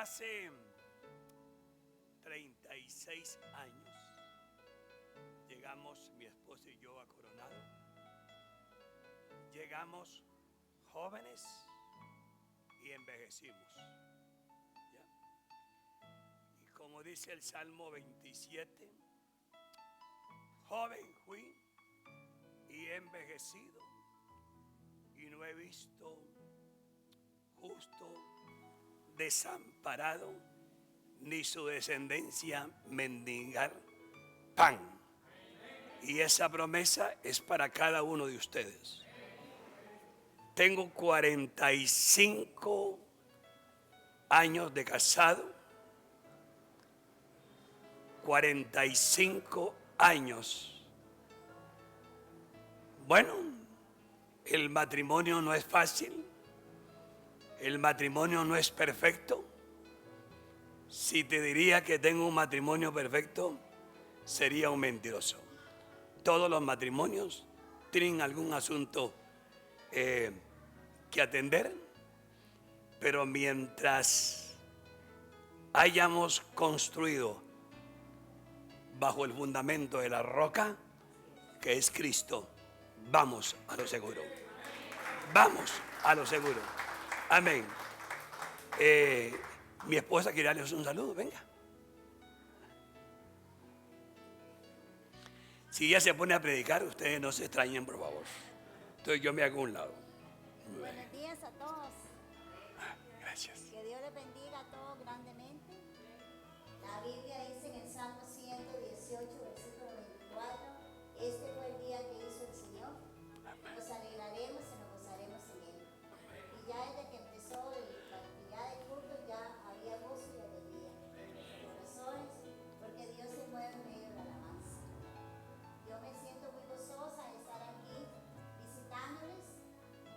Hace 36 años llegamos mi esposa y yo a Coronado. Llegamos jóvenes y envejecimos. ¿Ya? Y como dice el Salmo 27, joven fui y he envejecido y no he visto justo desamparado ni su descendencia mendigar pan. Y esa promesa es para cada uno de ustedes. Tengo 45 años de casado, 45 años. Bueno, el matrimonio no es fácil, el matrimonio no es perfecto. Si te diría que tengo un matrimonio perfecto, sería un mentiroso. Todos los matrimonios tienen algún asunto que atender, pero mientras hayamos construido bajo el fundamento de la roca, que es Cristo, vamos a lo seguro. Vamos a lo seguro. Amén. Mi esposa quiere darles un saludo, venga. Si ella se pone a predicar, ustedes no se extrañen, por favor. Entonces yo me hago a un lado. Buenos días a todos. Gracias. Que Dios les bendiga a todos grandemente. La Biblia dice en el Salmo 118, versículo 24, este fue el día que hizo el Señor. Nos alegraremos y nos gozaremos en él. Y ya desde que empezó la actividad de culto ya había gozo y alegría en nuestros corazones, porque Dios se mueve en medio de la alabanza. Yo me siento muy gozosa de estar aquí visitándoles.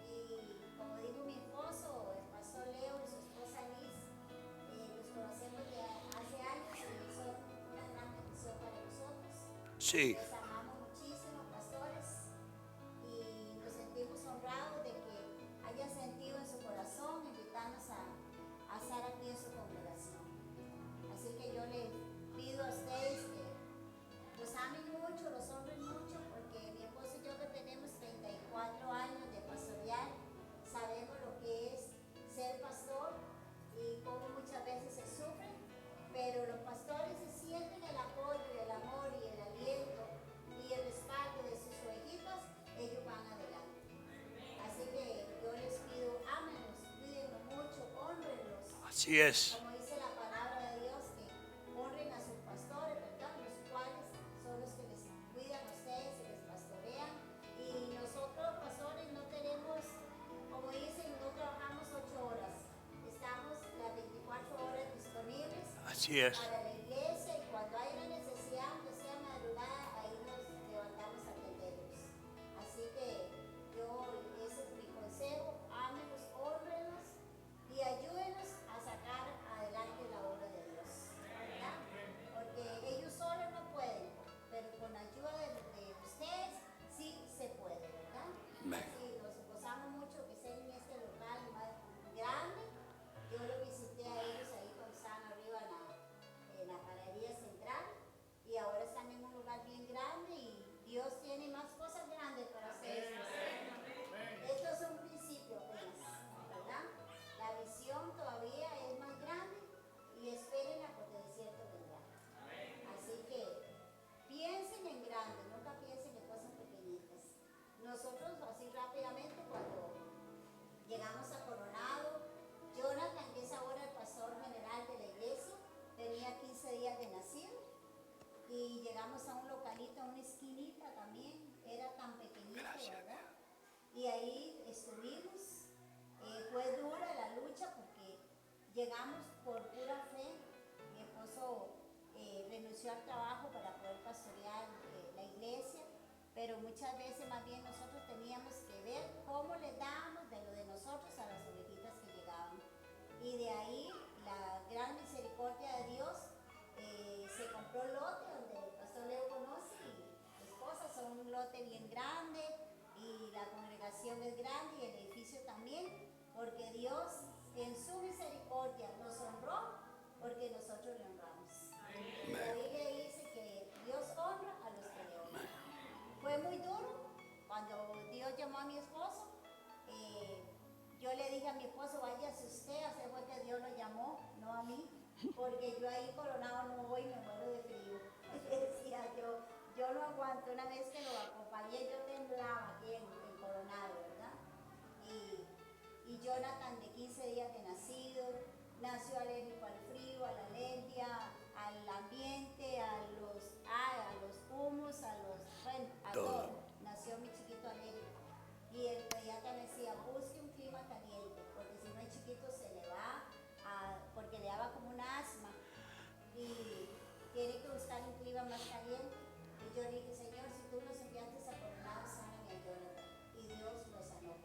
Y como dijo mi esposo, el pastor Leo y su esposa Liz, los conocemos de hace años y son una gran bendición para nosotros. Sí. Les amamos muchísimo, pastores, y nos sentimos honrados de que hayan sentido en su corazón invitarnos a estar aquí en su congregación. Así que yo les pido a ustedes que los amen mucho, los honren mucho, porque mi esposo y yo que tenemos 34 años de pastorear, sabemos lo que es ser pastor y cómo muchas veces se sufre, pero los pastores se sienten el apoyo y el amor y el aliento y el respaldo de sus ovejitas, ellos van adelante. Así que yo les pido, ámenlos, cuídenlos mucho, honrenlos. Así es. Como dice la palabra de Dios, que honren a sus pastores, ¿verdad? Los cuales son los que les cuidan a ustedes y les pastorean. Y nosotros, pastores, no tenemos, como dicen, no trabajamos 8 horas. Estamos las 24 horas disponibles Así es. para la iglesia, y cuando hay una necesidad, aunque sea madrugada, ahí nos levantamos a atenderlos. Así que ese es mi consejo, ámenlos, honrenlos y ayúdenos a sacar adelante la obra de Dios, ¿verdad? Porque ellos solos no pueden, pero con la ayuda de ustedes sí se puede, ¿verdad? Así nos gozamos mucho que estén en este local más grande. Yo lo visité a ellos ahí con San arriba en la panadería central, y ahora están en un lugar bien grande y Dios tiene más cosas grandes para ustedes. Esto es un principio apenas, ¿verdad? La visión todavía es más grande y espérenla porque de cierto vendrá. Así que piensen en grande, nunca piensen en cosas pequeñitas. Nosotros, así rápidamente, cuando llegamos a Coronado, Jonathan, que es ahora el pastor general de la iglesia, tenía 15 días de nacido, y llegamos a un localito, a una esquinita también, era tan pequeñito, ¿verdad? Y ahí estuvimos. Fue dura la lucha porque llegamos por pura fe. Mi esposo renunció al trabajo para poder pastorear la iglesia, pero muchas veces más bien nosotros teníamos que ver cómo le dábamos de lo de nosotros a las ovejitas que llegaban. Y de ahí la gran misericordia de Dios, se compró un lote donde el pastor Leo conoce, y mi esposa, son un lote bien grande, y la congregación es grande y el edificio también, porque Dios en su misericordia nos honró porque nosotros le honramos. La Biblia dice que Dios honra a los que le honran. Fue muy duro cuando Dios llamó a mi esposo. Yo le dije a mi esposo, váyase usted, así fue que Dios lo llamó, no a mí, porque yo ahí Coronado no voy, me muero de frío. Decía yo no aguanto. Una vez que lo acompañé, yo temblaba aquí en Coronado, ¿verdad? Y Jonathan, de 15 días de nacido, nació alérgico al frío, a la alergia, al ambiente, a los humos, a todo. Nació mi chiquito alérgico. Y el pediatra me decía, busque un clima caliente, porque si no el chiquito se le va, porque le daba como una asma. Y tiene que buscar un clima más caliente. Y yo le dije, Señor, si tú nos enviaste a Coronado, sáname a Jonathan. Y Dios lo sanó.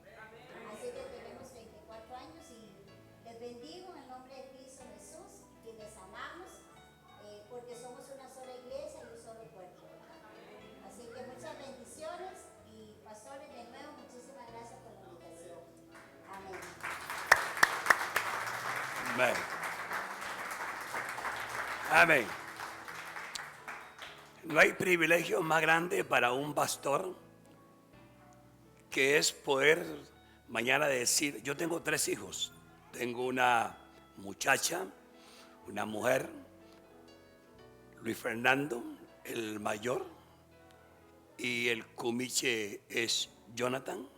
Así que tenemos 24 años y les bendigo en el nombre de Cristo Jesús y les amamos porque somos una sola iglesia y un solo cuerpo. Así que muchas bendiciones y pastores, de nuevo, muchísimas gracias por la invitación. Amén. Amén. Amén. No hay privilegio más grande para un pastor que es poder mañana decir, yo tengo 3 hijos. Tengo una muchacha, una mujer, Luis Fernando, el mayor, y el cumiche es Jonathan,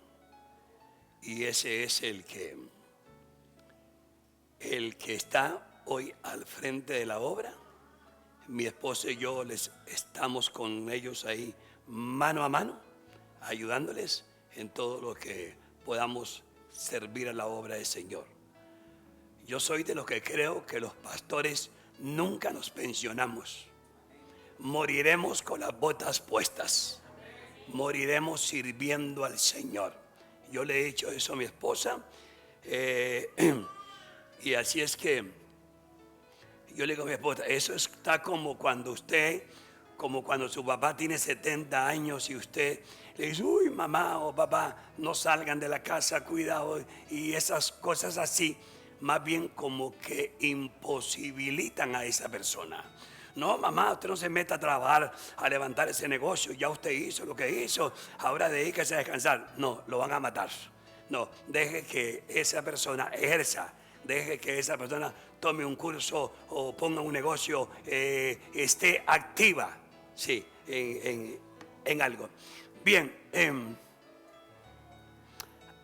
y ese es el que está hoy al frente de la obra. Mi esposa y yo estamos con ellos ahí mano a mano, ayudándoles en todo lo que podamos servir a la obra del Señor. Yo soy de los que creo que los pastores nunca nos pensionamos. Moriremos con las botas puestas. Moriremos sirviendo al Señor. Yo le he dicho eso a mi esposa. Y así es que yo le digo a mi esposa, eso está como cuando su papá tiene 70 años y usted le dice, uy, mamá o papá, no salgan de la casa, cuidado, y esas cosas así, más bien como que imposibilitan a esa persona. No, mamá, usted no se meta a trabajar, a levantar ese negocio, ya usted hizo lo que hizo, ahora dedíquese a descansar. No, lo van a matar. No, deje que esa persona ejerza, deje que esa persona tome un curso o ponga un negocio, esté activa, sí, en algo. Bien,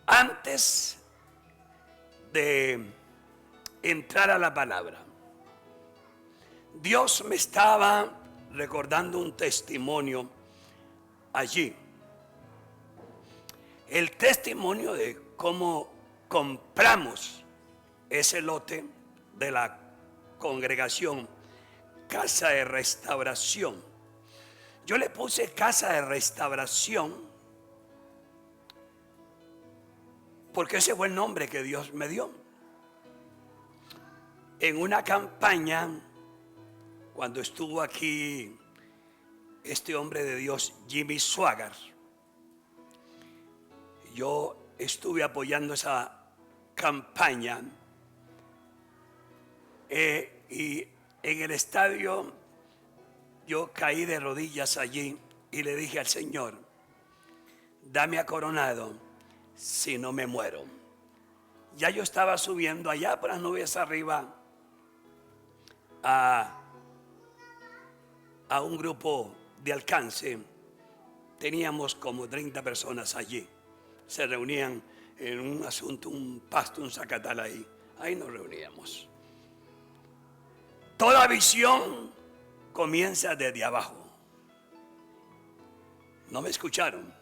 antes de entrar a la palabra, Dios me estaba recordando un testimonio allí. El testimonio de cómo compramos ese lote de la congregación Casa de Restauración. Yo le puse Casa de Restauración porque ese fue el nombre que Dios me dio. En una campaña, cuando estuvo aquí este hombre de Dios, Jimmy Swaggart, yo estuve apoyando esa campaña y en el estadio yo caí de rodillas allí y le dije al Señor, dame a Coronado si no me muero. Ya yo estaba subiendo allá por las nubes arriba a un grupo de alcance. Teníamos como 30 personas allí. Se reunían en un asunto, un pasto, un zacatal ahí. Ahí nos reuníamos. Toda visión comienza desde abajo. ¿No me escucharon?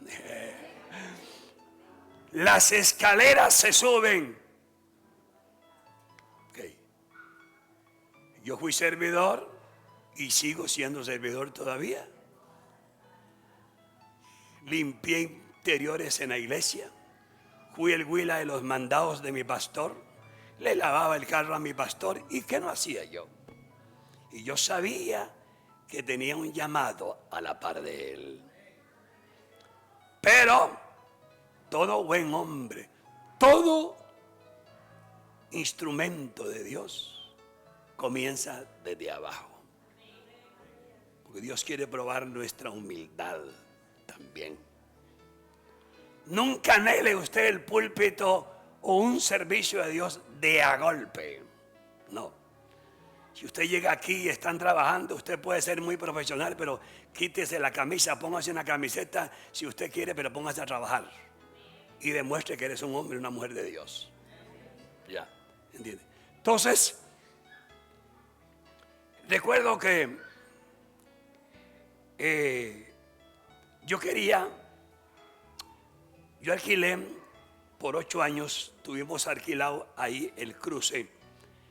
Las escaleras se suben. Okay. Yo fui servidor y sigo siendo servidor todavía. Limpié interiores en la iglesia. Fui el huila de los mandados de mi pastor. Le lavaba el carro a mi pastor. ¿Y qué no hacía yo? Y yo sabía que tenía un llamado a la par de él. Pero todo buen hombre, todo instrumento de Dios comienza desde abajo. Porque Dios quiere probar nuestra humildad también. Nunca anhele usted el púlpito o un servicio de Dios de a golpe. No. Si usted llega aquí y están trabajando, usted puede ser muy profesional, pero quítese la camisa, póngase una camiseta si usted quiere, pero póngase a trabajar. Y demuestre que eres un hombre y una mujer de Dios. Ya, ¿entiende? Entonces, recuerdo que yo alquilé por 8 años, tuvimos alquilado ahí el cruce,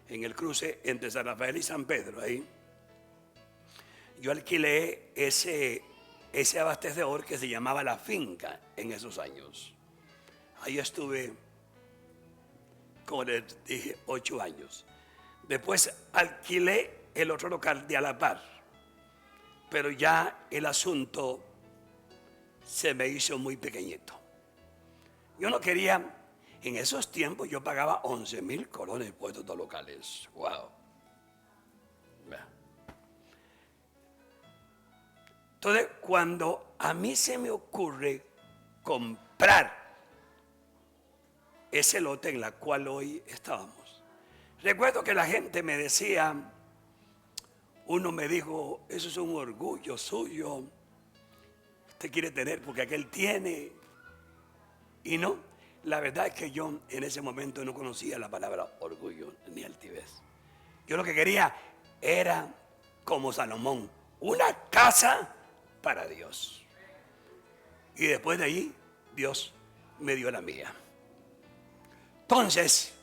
en el cruce entre San Rafael y San Pedro, ahí. Yo alquilé ese abastecedor que se llamaba La Finca en esos años. Ahí estuve, como les dije, 8 años. Después alquilé el otro local de a la par, pero ya el asunto se me hizo muy pequeñito. Yo no quería, en esos tiempos yo pagaba 11,000 colones por estos 2 locales. Wow. Entonces, cuando a mí se me ocurre comprar ese lote en la cual hoy estábamos, recuerdo que la gente me decía, uno me dijo, eso es un orgullo suyo, usted quiere tener porque aquel tiene. Y no, la verdad es que yo en ese momento no conocía la palabra orgullo ni altivez. Yo lo que quería era, como Salomón, una casa para Dios. Y después de ahí, Dios me dio la mía. Entonces,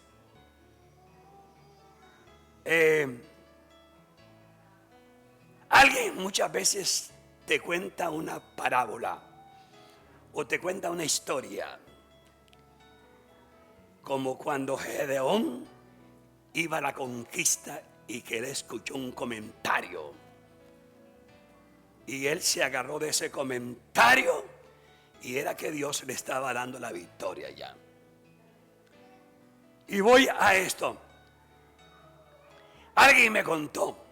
alguien muchas veces te cuenta una parábola o te cuenta una historia, como cuando Gedeón iba a la conquista y que él escuchó un comentario y él se agarró de ese comentario y era que Dios le estaba dando la victoria ya. Y voy a esto. Alguien me contó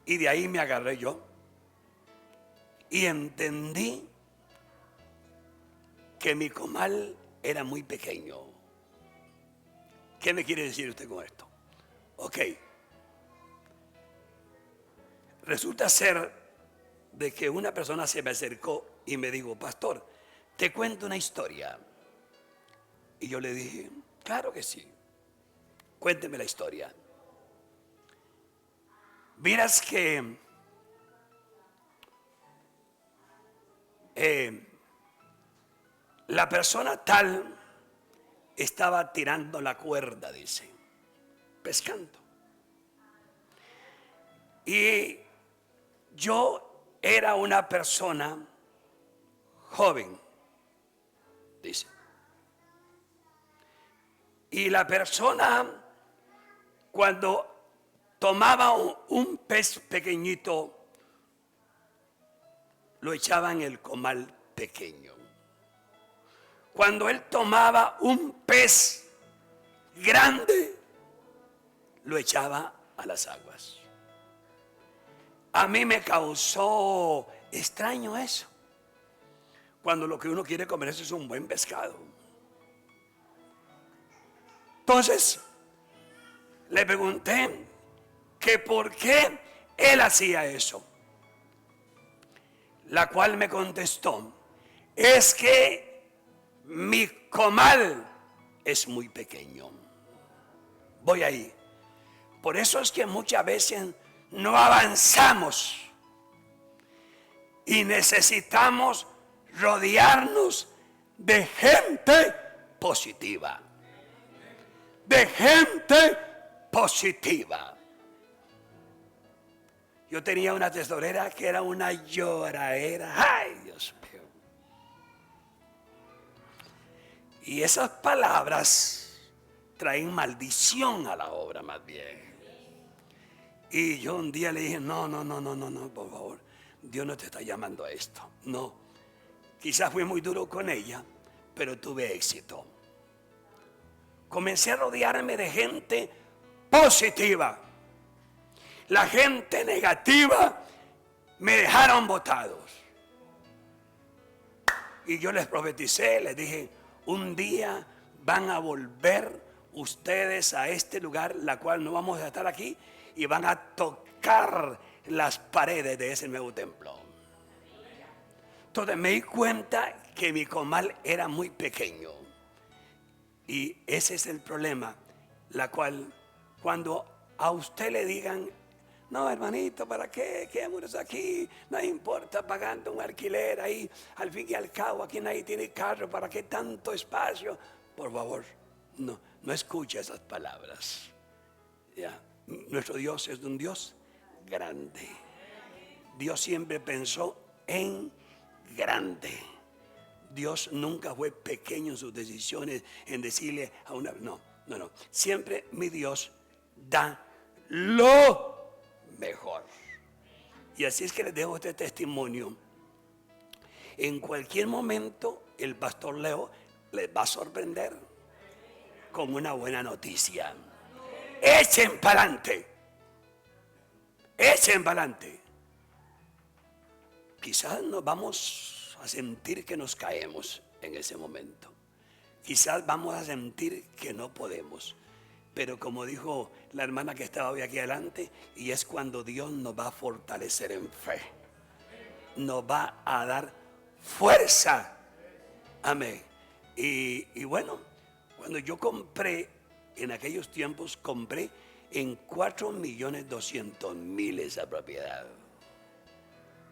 y de ahí me agarré yo y entendí que mi comal era muy pequeño. ¿Qué me quiere decir usted con esto? Ok. Resulta ser de que una persona se me acercó y me dijo, pastor, te cuento una historia. Y yo le dije, claro que sí. Cuénteme la historia. Miras que la persona tal estaba tirando la cuerda, dice, pescando. Y yo era una persona joven, dice. Y la persona, cuando tomaba un pez pequeñito, lo echaba en el comal pequeño. Cuando él tomaba un pez grande, lo echaba a las aguas. A mí me causó extraño eso, cuando lo que uno quiere comer es un buen pescado. Entonces, le pregunté que por qué él hacía eso. La cual me contestó, es que mi comal es muy pequeño. Voy ahí. Por eso es que muchas veces no avanzamos y necesitamos rodearnos de gente positiva. De gente positiva. Yo tenía una tesorera que era una lloradera. Ay, Dios mío. Y esas palabras traen maldición a la obra más bien. Y yo un día le dije, no, por favor, Dios no te está llamando a esto. No, quizás fui muy duro con ella, pero tuve éxito. Comencé a rodearme de gente positiva. la gente negativa me dejaron botados. Y yo les profeticé, les dije, un día van a volver ustedes a este lugar, la cual no vamos a estar aquí, y van a tocar las paredes de ese nuevo templo. Entonces me di cuenta que mi comal era muy pequeño. Y ese es el problema, la cual cuando a usted le digan, no, hermanito, ¿para qué? Quedémonos aquí, no importa pagando un alquiler ahí, al fin y al cabo aquí nadie tiene carro, ¿para qué tanto espacio? Por favor, no escuche esas palabras. Ya. Nuestro Dios es un Dios grande. Dios siempre pensó en grande. Dios nunca fue pequeño en sus decisiones, en decirle a una... No. Siempre mi Dios da lo mejor. Y así es que les dejo este testimonio. En cualquier momento el pastor Leo les va a sorprender con una buena noticia. Echen para adelante. Echen para adelante. Quizás nos vamos a sentir que nos caemos en ese momento. Quizás vamos a sentir que no podemos. Pero como dijo la hermana que estaba hoy aquí adelante, y es cuando Dios nos va a fortalecer en fe. Nos va a dar fuerza. Amén. Y bueno, cuando yo compré, en aquellos tiempos compré en 4.200.000 esa propiedad.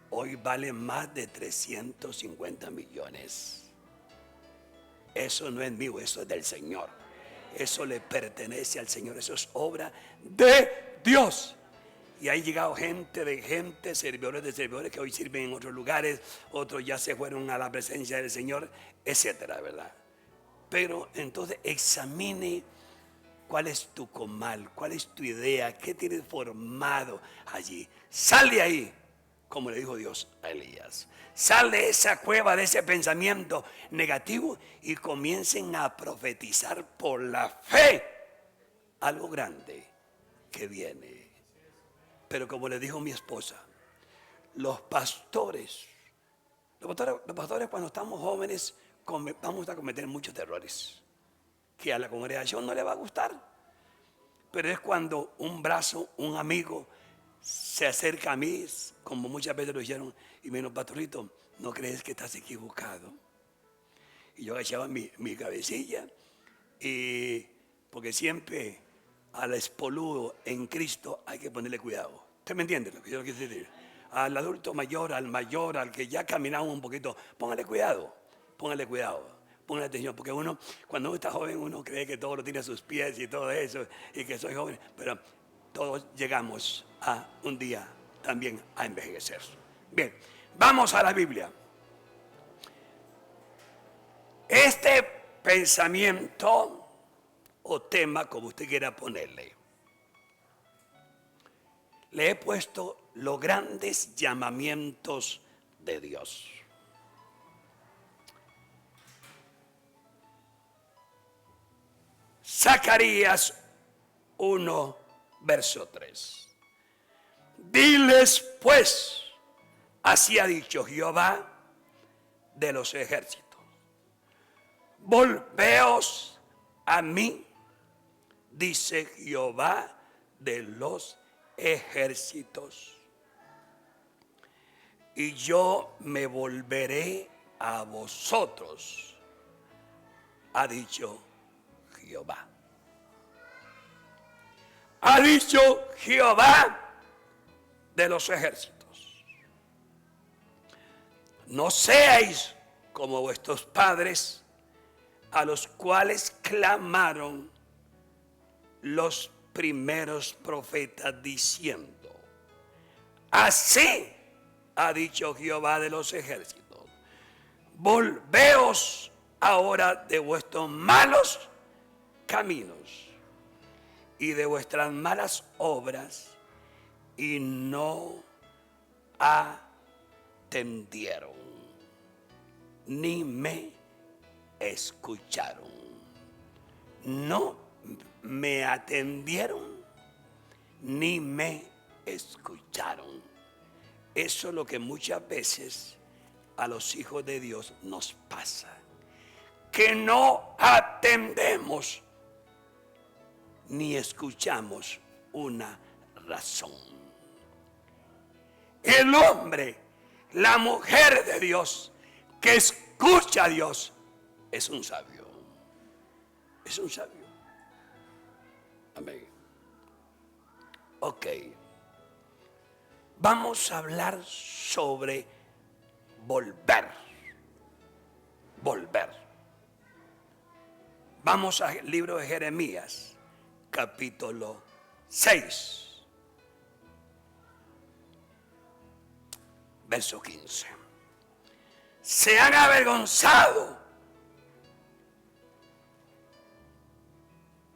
Hoy vale más de 350 millones. Eso no es mío, eso es del Señor. Eso le pertenece al Señor, eso es obra de Dios. Y ha llegado gente, servidores de servidores que hoy sirven en otros lugares, otros ya se fueron a la presencia del Señor, etcétera, ¿verdad? Pero entonces examine cuál es tu comal, cuál es tu idea, qué tienes formado allí. Sal de ahí, como le dijo Dios a Elías. Sal de esa cueva, de ese pensamiento negativo y comiencen a profetizar por la fe algo grande que viene. Pero como le dijo mi esposa, los pastores cuando estamos jóvenes vamos a cometer muchos errores que a la congregación no le va a gustar. Pero es cuando un brazo, un amigo se acerca a mí, como muchas veces lo hicieron, y me dijo, pastorito, ¿no crees que estás equivocado? Y yo agachaba mi cabecilla, y porque siempre al espoludo en Cristo hay que ponerle cuidado. ¿Usted me entiende lo que yo quiero decir? Al adulto mayor, al que ya caminaba un poquito, póngale cuidado, póngale atención, porque cuando uno está joven, uno cree que todo lo tiene a sus pies y todo eso, y que soy joven, pero todos llegamos a un día también a envejecer. Bien, vamos a la Biblia. Este pensamiento o tema, como usted quiera ponerle, le he puesto los grandes llamamientos de Dios. Zacarías 1, verso 3. Diles pues, así ha dicho Jehová de los ejércitos, volveos a mí, dice Jehová de los ejércitos, y yo me volveré a vosotros, ha dicho Jehová. Ha dicho Jehová de los ejércitos. No seáis como vuestros padres, a los cuales clamaron los primeros profetas diciendo, así ha dicho Jehová de los ejércitos, volveos ahora de vuestros malos caminos y de vuestras malas obras, y no atendieron, ni me escucharon. No me atendieron, ni me escucharon. Eso es lo que muchas veces a los hijos de Dios nos pasa, que no atendemos ni escuchamos una razón. El hombre, la mujer de Dios que escucha a Dios es un sabio. Es un sabio. Amén. Ok. Vamos a hablar sobre volver. Volver. Vamos al libro de Jeremías, capítulo 6. Verso 15. Se han avergonzado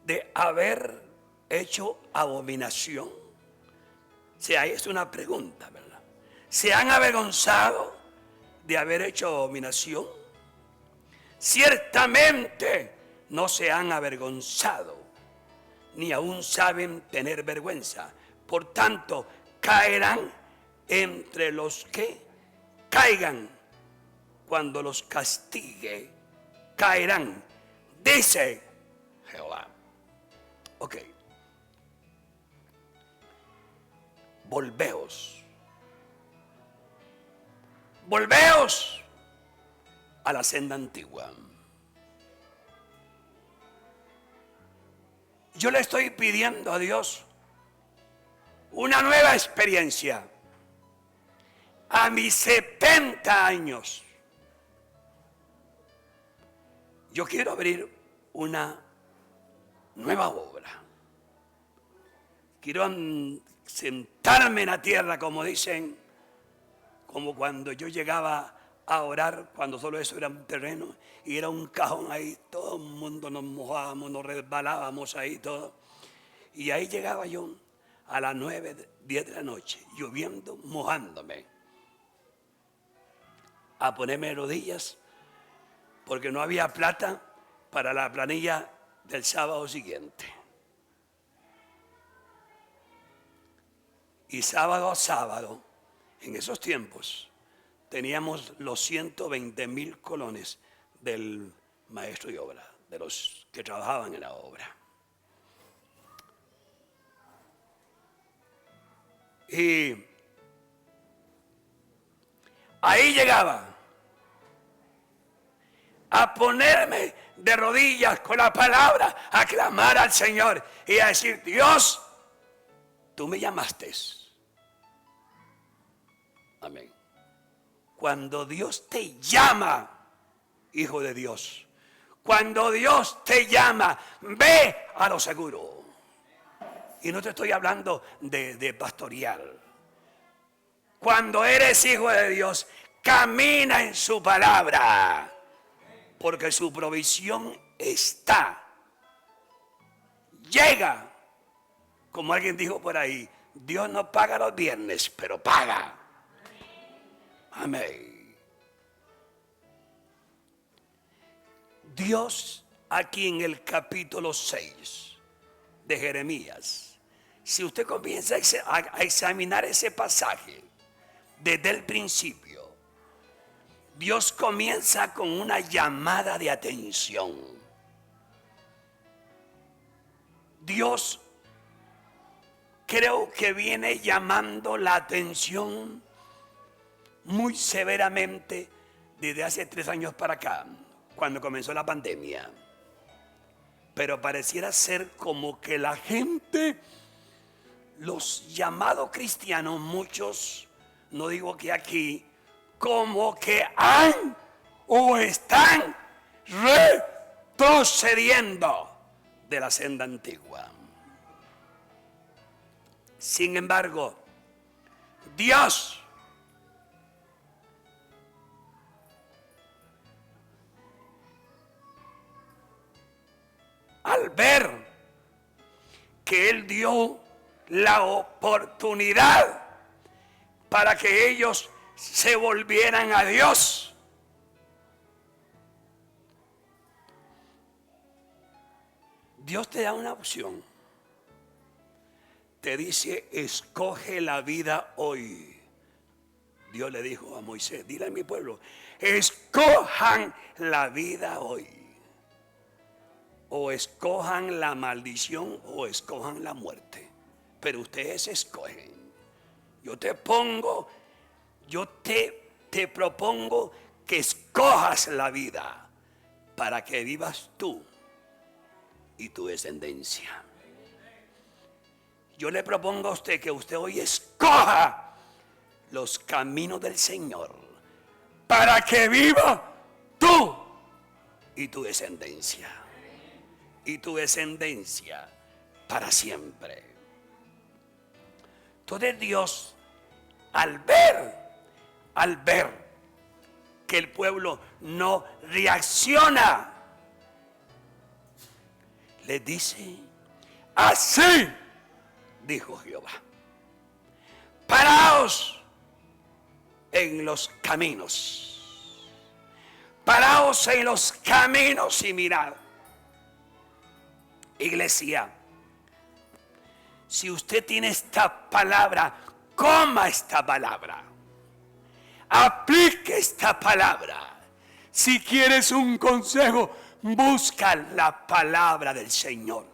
de haber hecho abominación. O sea, es una pregunta, ¿verdad? Se han avergonzado de haber hecho abominación. Ciertamente no se han avergonzado, ni aún saben tener vergüenza. Por tanto, caerán entre los que caigan. Cuando los castigue, caerán, dice Jehová. Ok. Volveos. Volveos a la senda antigua. Yo le estoy pidiendo a Dios una nueva experiencia. A mis 70 años, yo quiero abrir una nueva obra. Quiero sentarme en la tierra, como dicen, como cuando yo llegaba a orar, cuando solo eso era un terreno y era un cajón ahí, todo el mundo nos mojábamos, nos resbalábamos ahí todo. Y ahí llegaba yo a las 9, 10 de la noche, lloviendo, mojándome, a ponerme rodillas, porque no había plata para la planilla del sábado siguiente. Y sábado a sábado, en esos tiempos, teníamos los 120,000 colones del maestro de obra, de los que trabajaban en la obra. Y ahí llegaba a ponerme de rodillas con la palabra, a clamar al Señor y a decir: Dios, tú me llamaste. Amén. Cuando Dios te llama, hijo de Dios, cuando Dios te llama, ve a lo seguro. Y no te estoy hablando de pastorear. Cuando eres hijo de Dios, camina en su palabra, porque su provisión está. Llega, como alguien dijo por ahí, Dios no paga los viernes, pero paga. Amén. Dios aquí en el capítulo 6 de Jeremías, si usted comienza a examinar ese pasaje desde el principio, Dios comienza con una llamada de atención. Dios creo que viene llamando la atención muy severamente desde hace 3 años para acá, cuando comenzó la pandemia. Pero pareciera ser como que la gente, los llamados cristianos, muchos, no digo que aquí, como que han o están retrocediendo de la senda antigua. Sin embargo, Dios al ver que Él dio la oportunidad para que ellos se volvieran a Dios, Dios te da una opción. te dice, escoge la vida hoy. Dios le dijo a Moisés, dile a mi pueblo, escojan la vida hoy. O escojan la maldición o escojan la muerte. Pero ustedes escogen. Yo te propongo que escojas la vida para que vivas tú y tu descendencia. Yo le propongo a usted que usted hoy escoja los caminos del Señor para que viva tú y tu descendencia. Y tu descendencia para siempre. Entonces Dios, al ver que el pueblo no reacciona, le dice, así dijo Jehová, paraos en los caminos, paraos en los caminos y mirad. Iglesia, si usted tiene esta palabra, coma esta palabra, aplique esta palabra. Si quieres un consejo, busca la palabra del Señor.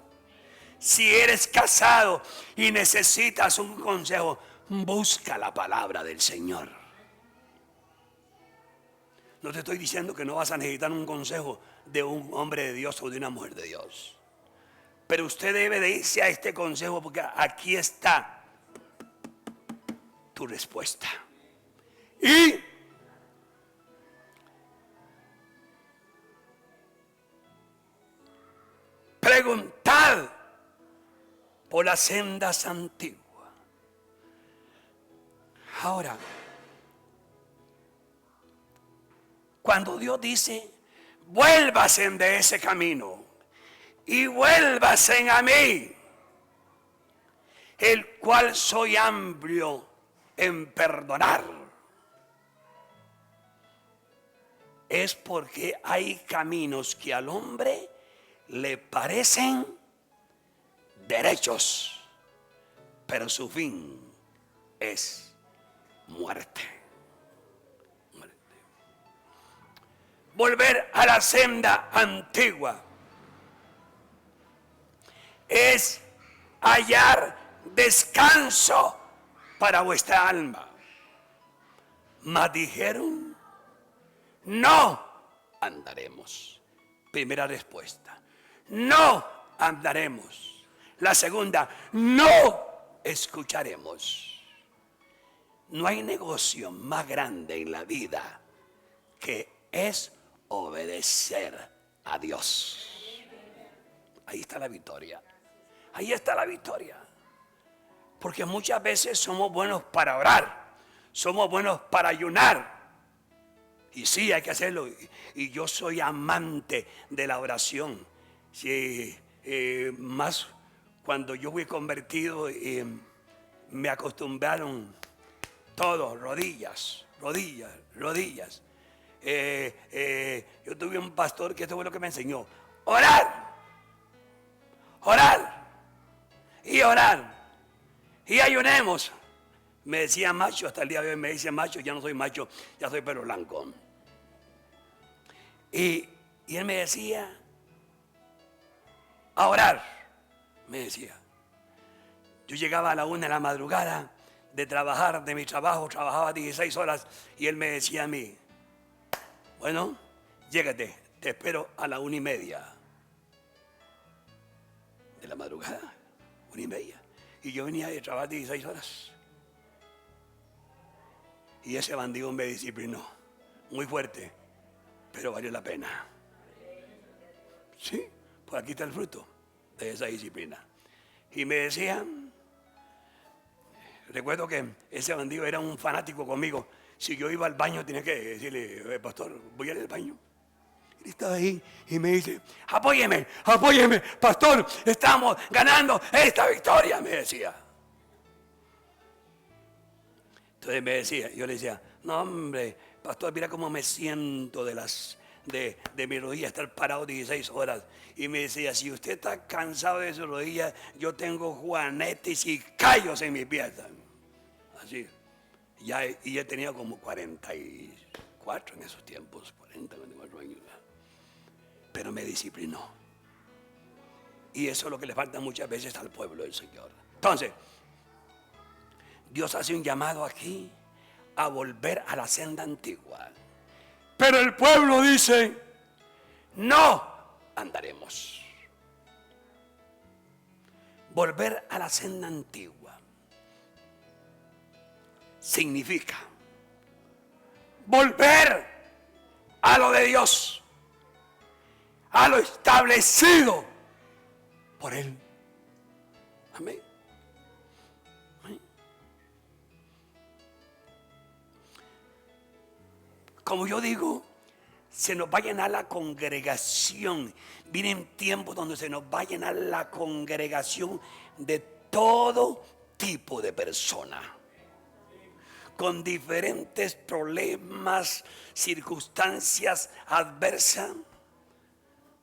Si eres casado y necesitas un consejo, busca la palabra del Señor. No te estoy diciendo que no vas a necesitar un consejo de un hombre de Dios o de una mujer de Dios. Pero usted debe de irse a este consejo porque aquí está tu respuesta. Y preguntad por las sendas antiguas. Ahora, cuando Dios dice, vuélvase de ese camino y vuélvase a mí, el cual soy amplio en perdonar, es porque hay caminos que al hombre le parecen derechos, pero su fin es muerte. Volver a la senda antigua es hallar descanso para vuestra alma. Mas dijeron, no andaremos. Primera respuesta, no andaremos. La segunda, no escucharemos. No hay negocio más grande en la vida que es obedecer a Dios. Ahí está la victoria. Ahí está la victoria. Porque muchas veces somos buenos para orar, somos buenos para ayunar. Y sí, hay que hacerlo. Y yo soy amante de la oración. Sí, más cuando yo fui convertido, me acostumbraron todos, rodillas. Yo tuve un pastor que esto fue lo que me enseñó: orar y orar y ayunemos. Me decía macho, hasta el día de hoy me dice macho. Ya no soy macho, ya soy pelo blanco. Y él me decía a orar, me decía. Yo llegaba a la 1 de la madrugada de trabajar, de mi trabajo, trabajaba 16 horas, y él me decía a mí, bueno, llégate, te espero a la 1:30 de la madrugada, 1:30. Y yo venía de trabajar 16 horas. Y ese bandido me disciplinó, muy fuerte, pero valió la pena. Sí, pues aquí está el fruto de esa disciplina. Y me decían, recuerdo que ese bandido era un fanático conmigo. Si yo iba al baño tenía que decirle, pastor, voy a ir al baño. Él estaba ahí y me dice, apóyeme, pastor, estamos ganando esta victoria, me decía. Entonces me decía, yo le decía, no hombre, pastor, mira cómo me siento de de mi rodilla estar parado 16 horas. Y me decía, si usted está cansado de su rodilla, yo tengo juanetes y callos en mi pies. Así. Y ya tenía como 44 en esos tiempos, 44 años. Pero me disciplinó. Y eso es lo que le falta muchas veces al pueblo del Señor. Entonces, Dios hace un llamado aquí a volver a la senda antigua. Pero el pueblo dice, no andaremos. Volver a la senda antigua significa volver a lo de Dios, a lo establecido por Él. Amén. Como yo digo, se nos va a llenar la congregación. Vienen tiempos donde se nos va a llenar la congregación de todo tipo de personas, con diferentes problemas, circunstancias adversas.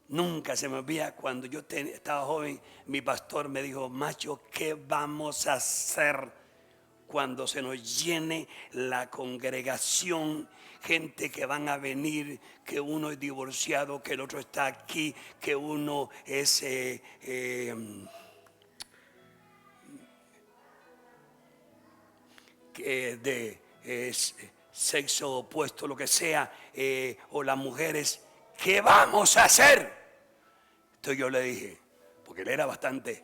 Nunca se me olvida cuando yo estaba joven, mi pastor me dijo, macho, ¿qué vamos a hacer cuando se nos llene la congregación? Gente que van a venir, que uno es divorciado, que el otro está aquí, que uno es sexo opuesto, lo que sea, o las mujeres, ¿qué vamos a hacer? Entonces yo le dije, porque él era bastante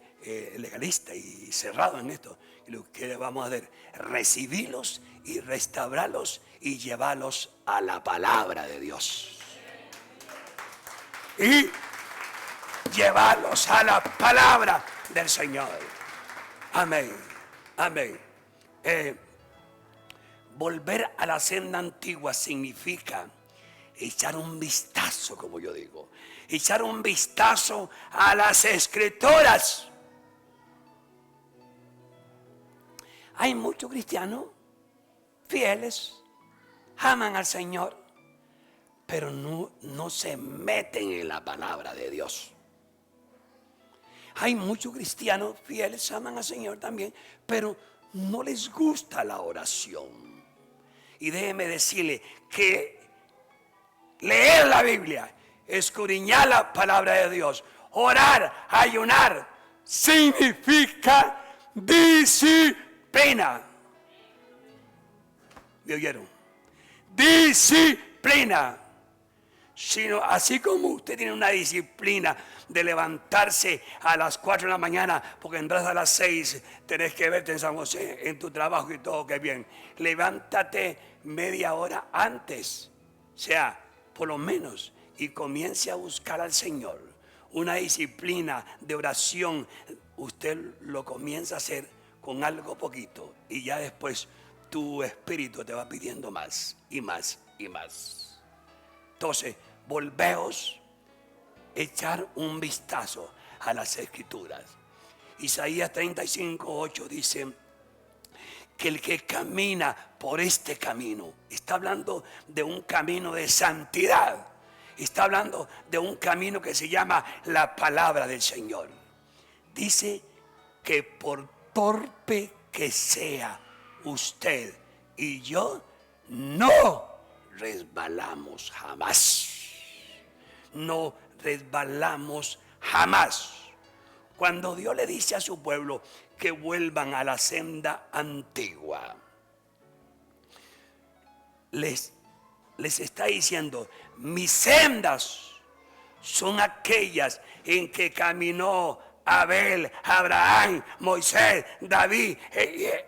legalista y cerrado en esto, y lo que vamos a hacer, recibirlos y restaurarlos y llevarlos a la palabra de Dios. Y llevarlos a la palabra del Señor. Amén, amén. Volver a la senda antigua significa echar un vistazo, como yo digo, echar un vistazo a las Escrituras. Hay muchos cristianos fieles, aman al Señor, pero no se meten en la palabra de Dios. Hay muchos cristianos fieles, aman al Señor también, pero no les gusta la oración. Y déjeme decirle que leer la Biblia, escudriñar la palabra de Dios, orar, ayunar, significa disciplina. ¿Me oyeron? Disciplina. Sino así como usted tiene una disciplina de levantarse a las 4 de la mañana, porque entras a las 6, tenés que verte en San José, en tu trabajo y todo, que bien. Levántate media hora antes, o sea, por lo menos, y comience a buscar al Señor. Una disciplina de oración, usted lo comienza a hacer con algo poquito, y ya después tu espíritu te va pidiendo más y más y más. Entonces, volveos a echar un vistazo a las Escrituras. Isaías 35:8 dice que el que camina por este camino, está hablando de un camino de santidad, está hablando de un camino que se llama la palabra del Señor. Dice que por torpe que sea usted y yo, no resbalamos jamás. No resbalamos jamás. Cuando Dios le dice a su pueblo que vuelvan a la senda antigua, les está diciendo, mis sendas son aquellas en que caminó Abel, Abraham, Moisés, David,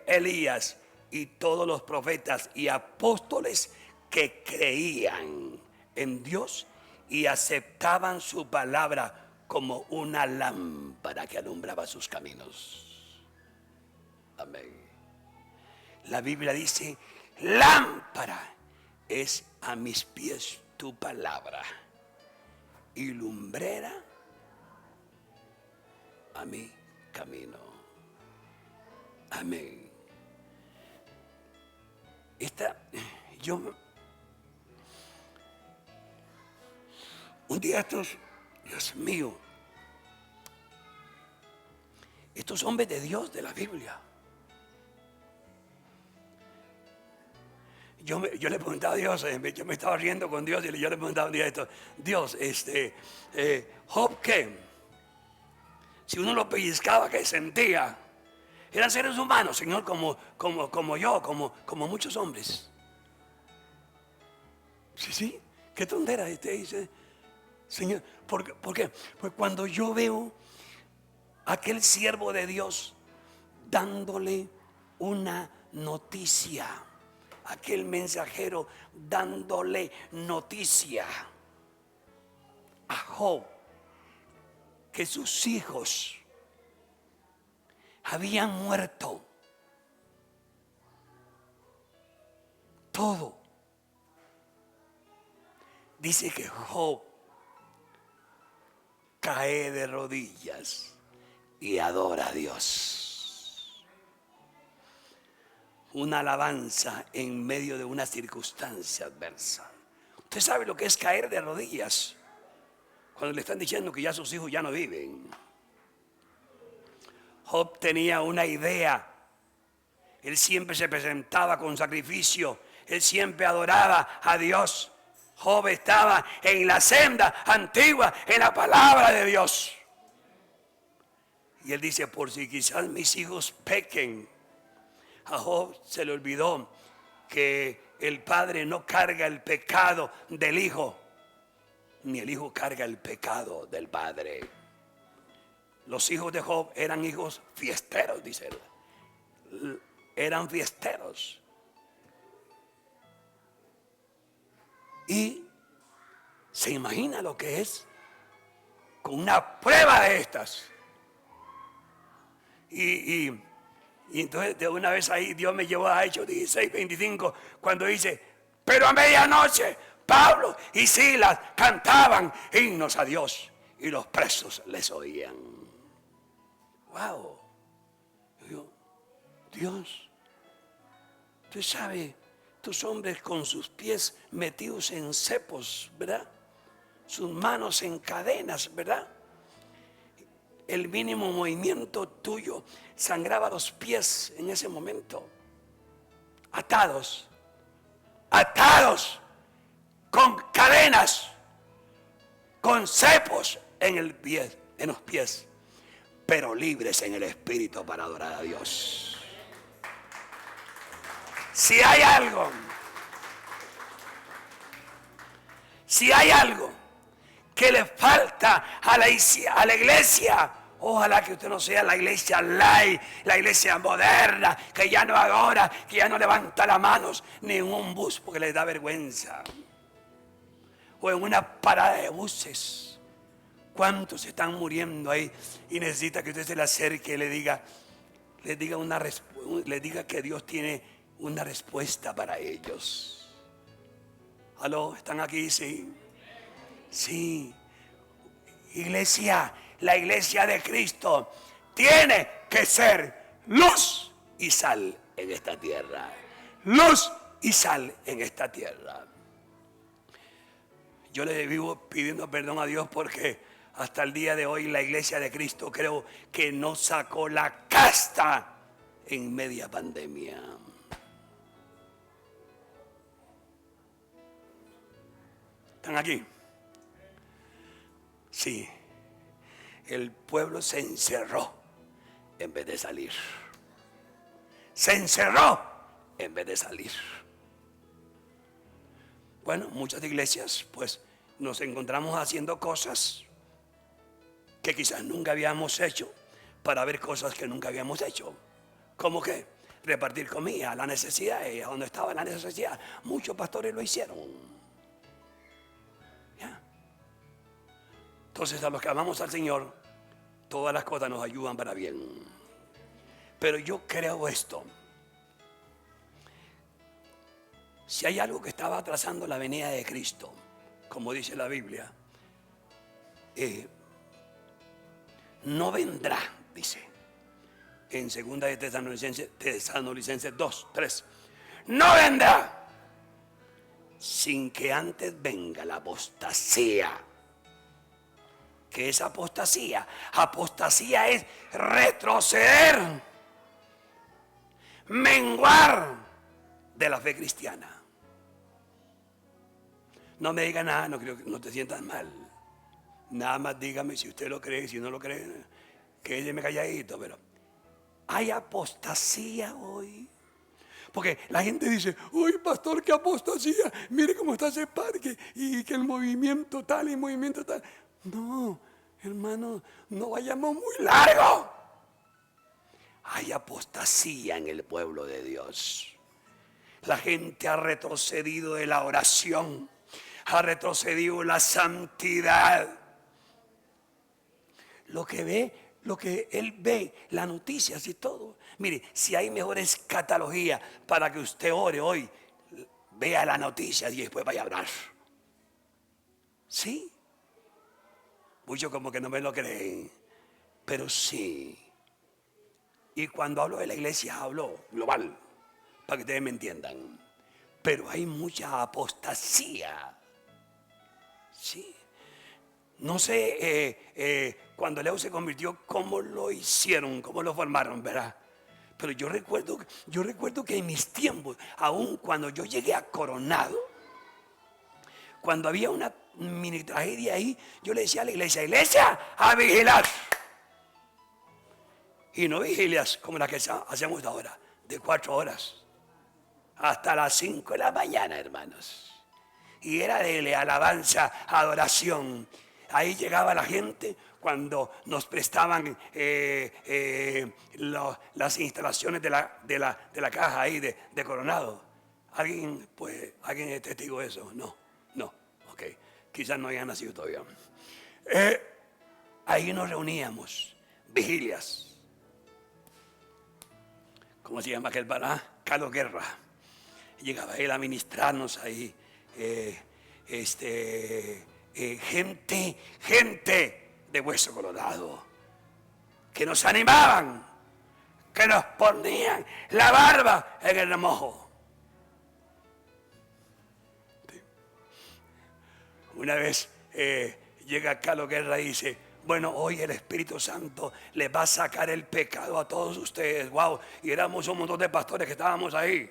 Elías y todos los profetas y apóstoles que creían en Dios y aceptaban su palabra como una lámpara que alumbraba sus caminos. Amén. La Biblia dice, lámpara es a mis pies tu palabra y lumbrera a mi camino. Amén. Un día estos, Dios mío, estos hombres de Dios de la Biblia, yo le preguntaba a Dios, yo me estaba riendo con Dios y yo le preguntaba un día esto: Dios, Job, ¿qué? Si uno lo pellizcaba, ¿qué sentía? Eran seres humanos, Señor, como yo, como muchos hombres. Sí, qué tontera. Dice, Señor, ¿por qué? Pues cuando yo veo a aquel siervo de Dios dándole una noticia, aquel mensajero dándole noticia a Job, que sus hijos habían muerto, todo. Dice que Job cae de rodillas y adora a Dios. Una alabanza en medio de una circunstancia adversa. Usted sabe lo que es caer de rodillas cuando le están diciendo que ya sus hijos ya no viven. Job tenía una idea. Él siempre se presentaba con sacrificio. Él siempre adoraba a Dios. Job estaba en la senda antigua, en la palabra de Dios. Y él dice: por si quizás mis hijos pequen. A Job se le olvidó que el padre no carga el pecado del hijo, ni el hijo carga el pecado del padre. Los hijos de Job eran hijos fiesteros, dice él. Eran fiesteros. Y se imagina lo que es con una prueba de estas. Y entonces de una vez ahí Dios me llevó a Hechos 16:25, cuando dice: pero a medianoche Pablo y Silas cantaban himnos a Dios y los presos les oían. Wow. Dios, usted sabe, estos hombres con sus pies metidos en cepos, ¿verdad? Sus manos en cadenas, ¿verdad? El mínimo movimiento tuyo sangraba los pies en ese momento. Atados con cadenas, con cepos en los pies, pero libres en el espíritu para adorar a Dios. Si hay algo que le falta a la iglesia, ojalá que usted no sea la iglesia light, la iglesia moderna, que ya no adora, que ya no levanta las manos ni en un bus porque les da vergüenza, o en una parada de buses. ¿Cuántos están muriendo ahí y necesita que usted se le acerque y le diga que Dios tiene una respuesta para ellos? ¿Aló? ¿Están aquí? Sí. Sí. Iglesia, la iglesia de Cristo tiene que ser luz y sal en esta tierra. Luz y sal en esta tierra. Yo le vivo pidiendo perdón a Dios porque hasta el día de hoy la iglesia de Cristo creo que no sacó la casta en media pandemia. ¿Están aquí? Sí. El pueblo se encerró en vez de salir. Se encerró en vez de salir. Bueno, muchas iglesias pues nos encontramos haciendo cosas que quizás nunca habíamos hecho para ver cosas que nunca habíamos hecho. ¿Cómo qué? Repartir comida, la necesidad, donde estaba la necesidad. Muchos pastores lo hicieron. Entonces, a los que amamos al Señor, todas las cosas nos ayudan para bien. Pero yo creo esto: si hay algo que estaba atrasando la venida de Cristo, como dice la Biblia, no vendrá, dice en 2 de Tesalonicenses 2:3, no vendrá sin que antes venga la apostasía ¿Qué es apostasía? Apostasía es retroceder, menguar de la fe cristiana. No me diga nada, no te sientas mal. Nada más dígame si usted lo cree, si no lo cree, quédeme calladito. Pero hay apostasía hoy. Porque la gente dice, uy, pastor, qué apostasía, mire cómo está ese parque y que el movimiento tal y el movimiento tal. No, hermano, no vayamos muy largo. Hay apostasía en el pueblo de Dios. La gente ha retrocedido de la oración, ha retrocedido la santidad. Lo que él ve, las noticias y todo. Mire, si hay mejor escatología para que usted ore hoy, vea las noticias y después vaya a orar. ¿Sí? Muchos como que no me lo creen, pero sí. Y cuando hablo de la iglesia hablo global, para que ustedes me entiendan. Pero hay mucha apostasía. Sí. No sé cuando Leo se convirtió, cómo lo hicieron, cómo lo formaron, ¿verdad? Pero yo recuerdo que en mis tiempos, aún cuando yo llegué a Coronado, cuando había una mini tragedia ahí, yo le decía a la iglesia, a vigilar. Y no vigilias como la que hacemos ahora, de 4 horas, hasta las 5 de la mañana, hermanos. Y era de alabanza, adoración. Ahí llegaba la gente cuando nos prestaban las instalaciones de la caja ahí de Coronado. ¿Alguien es testigo de eso? No, ok. Quizás no hayan nacido todavía. Ahí nos reuníamos, vigilias. ¿Cómo se llama aquel para? Carlos Guerra. Llegaba él a ministrarnos ahí. Gente de Hueso Colorado que nos animaban, que nos ponían la barba en el remojo. Una vez llega Carlos Guerra y dice, bueno, hoy el Espíritu Santo les va a sacar el pecado a todos ustedes. Wow, y éramos un montón de pastores que estábamos ahí.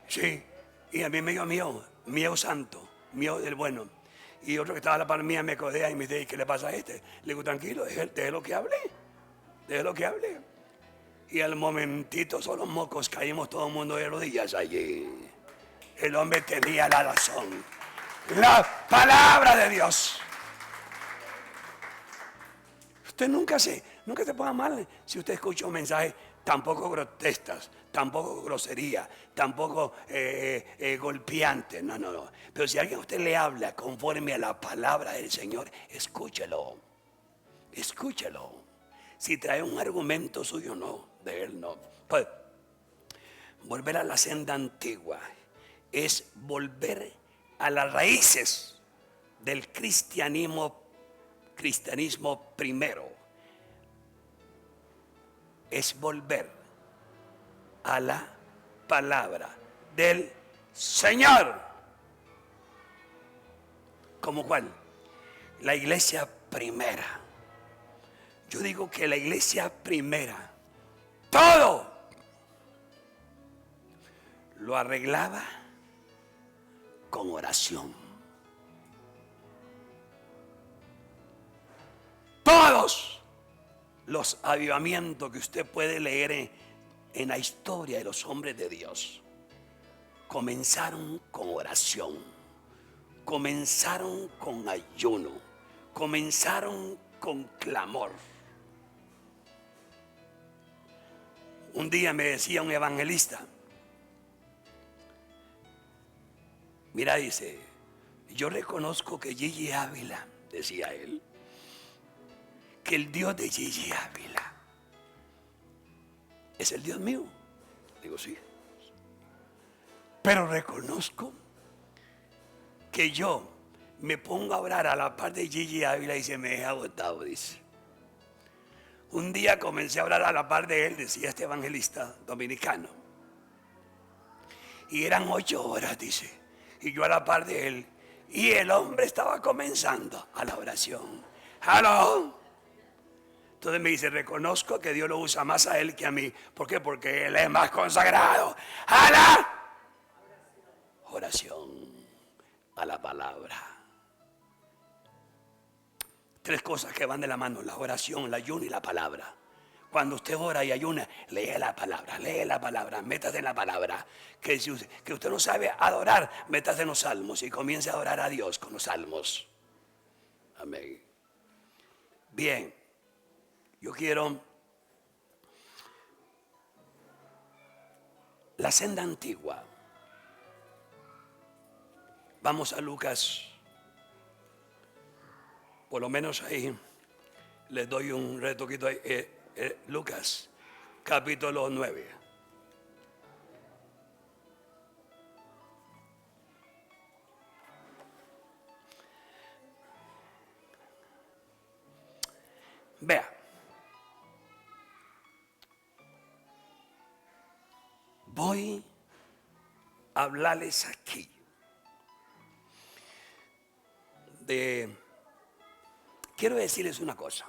Sí, y a mí me dio miedo santo, miedo del bueno. Y otro que estaba a la par mía me codea y me dice, ¿qué le pasa a este? Le digo, tranquilo, déjelo que hable. Y al momentito, solo mocos, caímos todo el mundo de rodillas allí. El hombre tenía la razón. La palabra de Dios. Usted nunca se ponga mal si usted escucha un mensaje, tampoco grotescas, tampoco grosería, tampoco golpeante, no. Pero si alguien a usted le habla conforme a la palabra del Señor, escúchelo. Si trae un argumento suyo, no, de él no. Pues, volver a la senda antigua es volver a las raíces del cristianismo primero. Es volver a la palabra del Señor. ¿Cómo cuál? La iglesia primera. Yo digo que la iglesia primera, todo lo arreglaba con oración. Todos los avivamientos que usted puede leer en la historia de los hombres de Dios comenzaron con oración, comenzaron con ayuno, comenzaron con clamor. Un día me decía un evangelista, mira, dice, yo reconozco que Gigi Ávila, decía él, que el Dios de Gigi Ávila es el Dios mío. Digo, sí. Pero reconozco que yo me pongo a orar a la par de Gigi Ávila y se me deja agotado, dice. Un día comencé a orar a la par de él, decía este evangelista dominicano. Y eran 8 horas, dice. Y yo a la par de él. Y el hombre estaba comenzando a la oración. ¿Aló? Entonces me dice, reconozco que Dios lo usa más a él que a mí. ¿Por qué? Porque él es más consagrado a la oración, a la palabra. Tres cosas que van de la mano: la oración, el ayuno y la palabra. Cuando usted ora y ayuna, lee la palabra, métase en la palabra. Que usted no sabe adorar, métase en los salmos y comience a adorar a Dios con los salmos. Amén. Bien, yo quiero la senda antigua. Vamos a Lucas. Por lo menos ahí les doy un retoquito ahí. Lucas, capítulo 9. Vea. Voy a hablarles aquí de... Quiero decirles una cosa.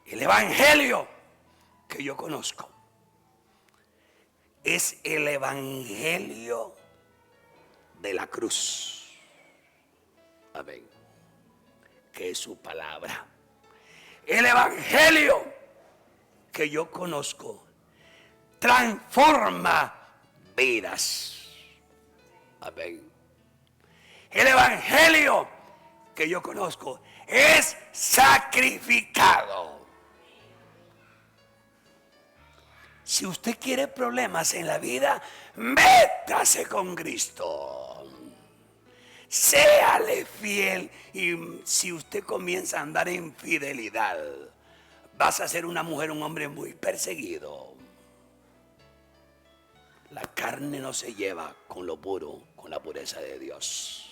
El evangelio que yo conozco es el evangelio de la cruz. Amén. Que es su palabra. El evangelio que yo conozco transforma vidas. Amén. El evangelio que yo conozco es sacrificado. Si usted quiere problemas en la vida, métase con Cristo. Séale fiel. Y si usted comienza a andar en fidelidad, vas a ser una mujer, un hombre muy perseguido. La carne no se lleva con lo puro, con la pureza de Dios.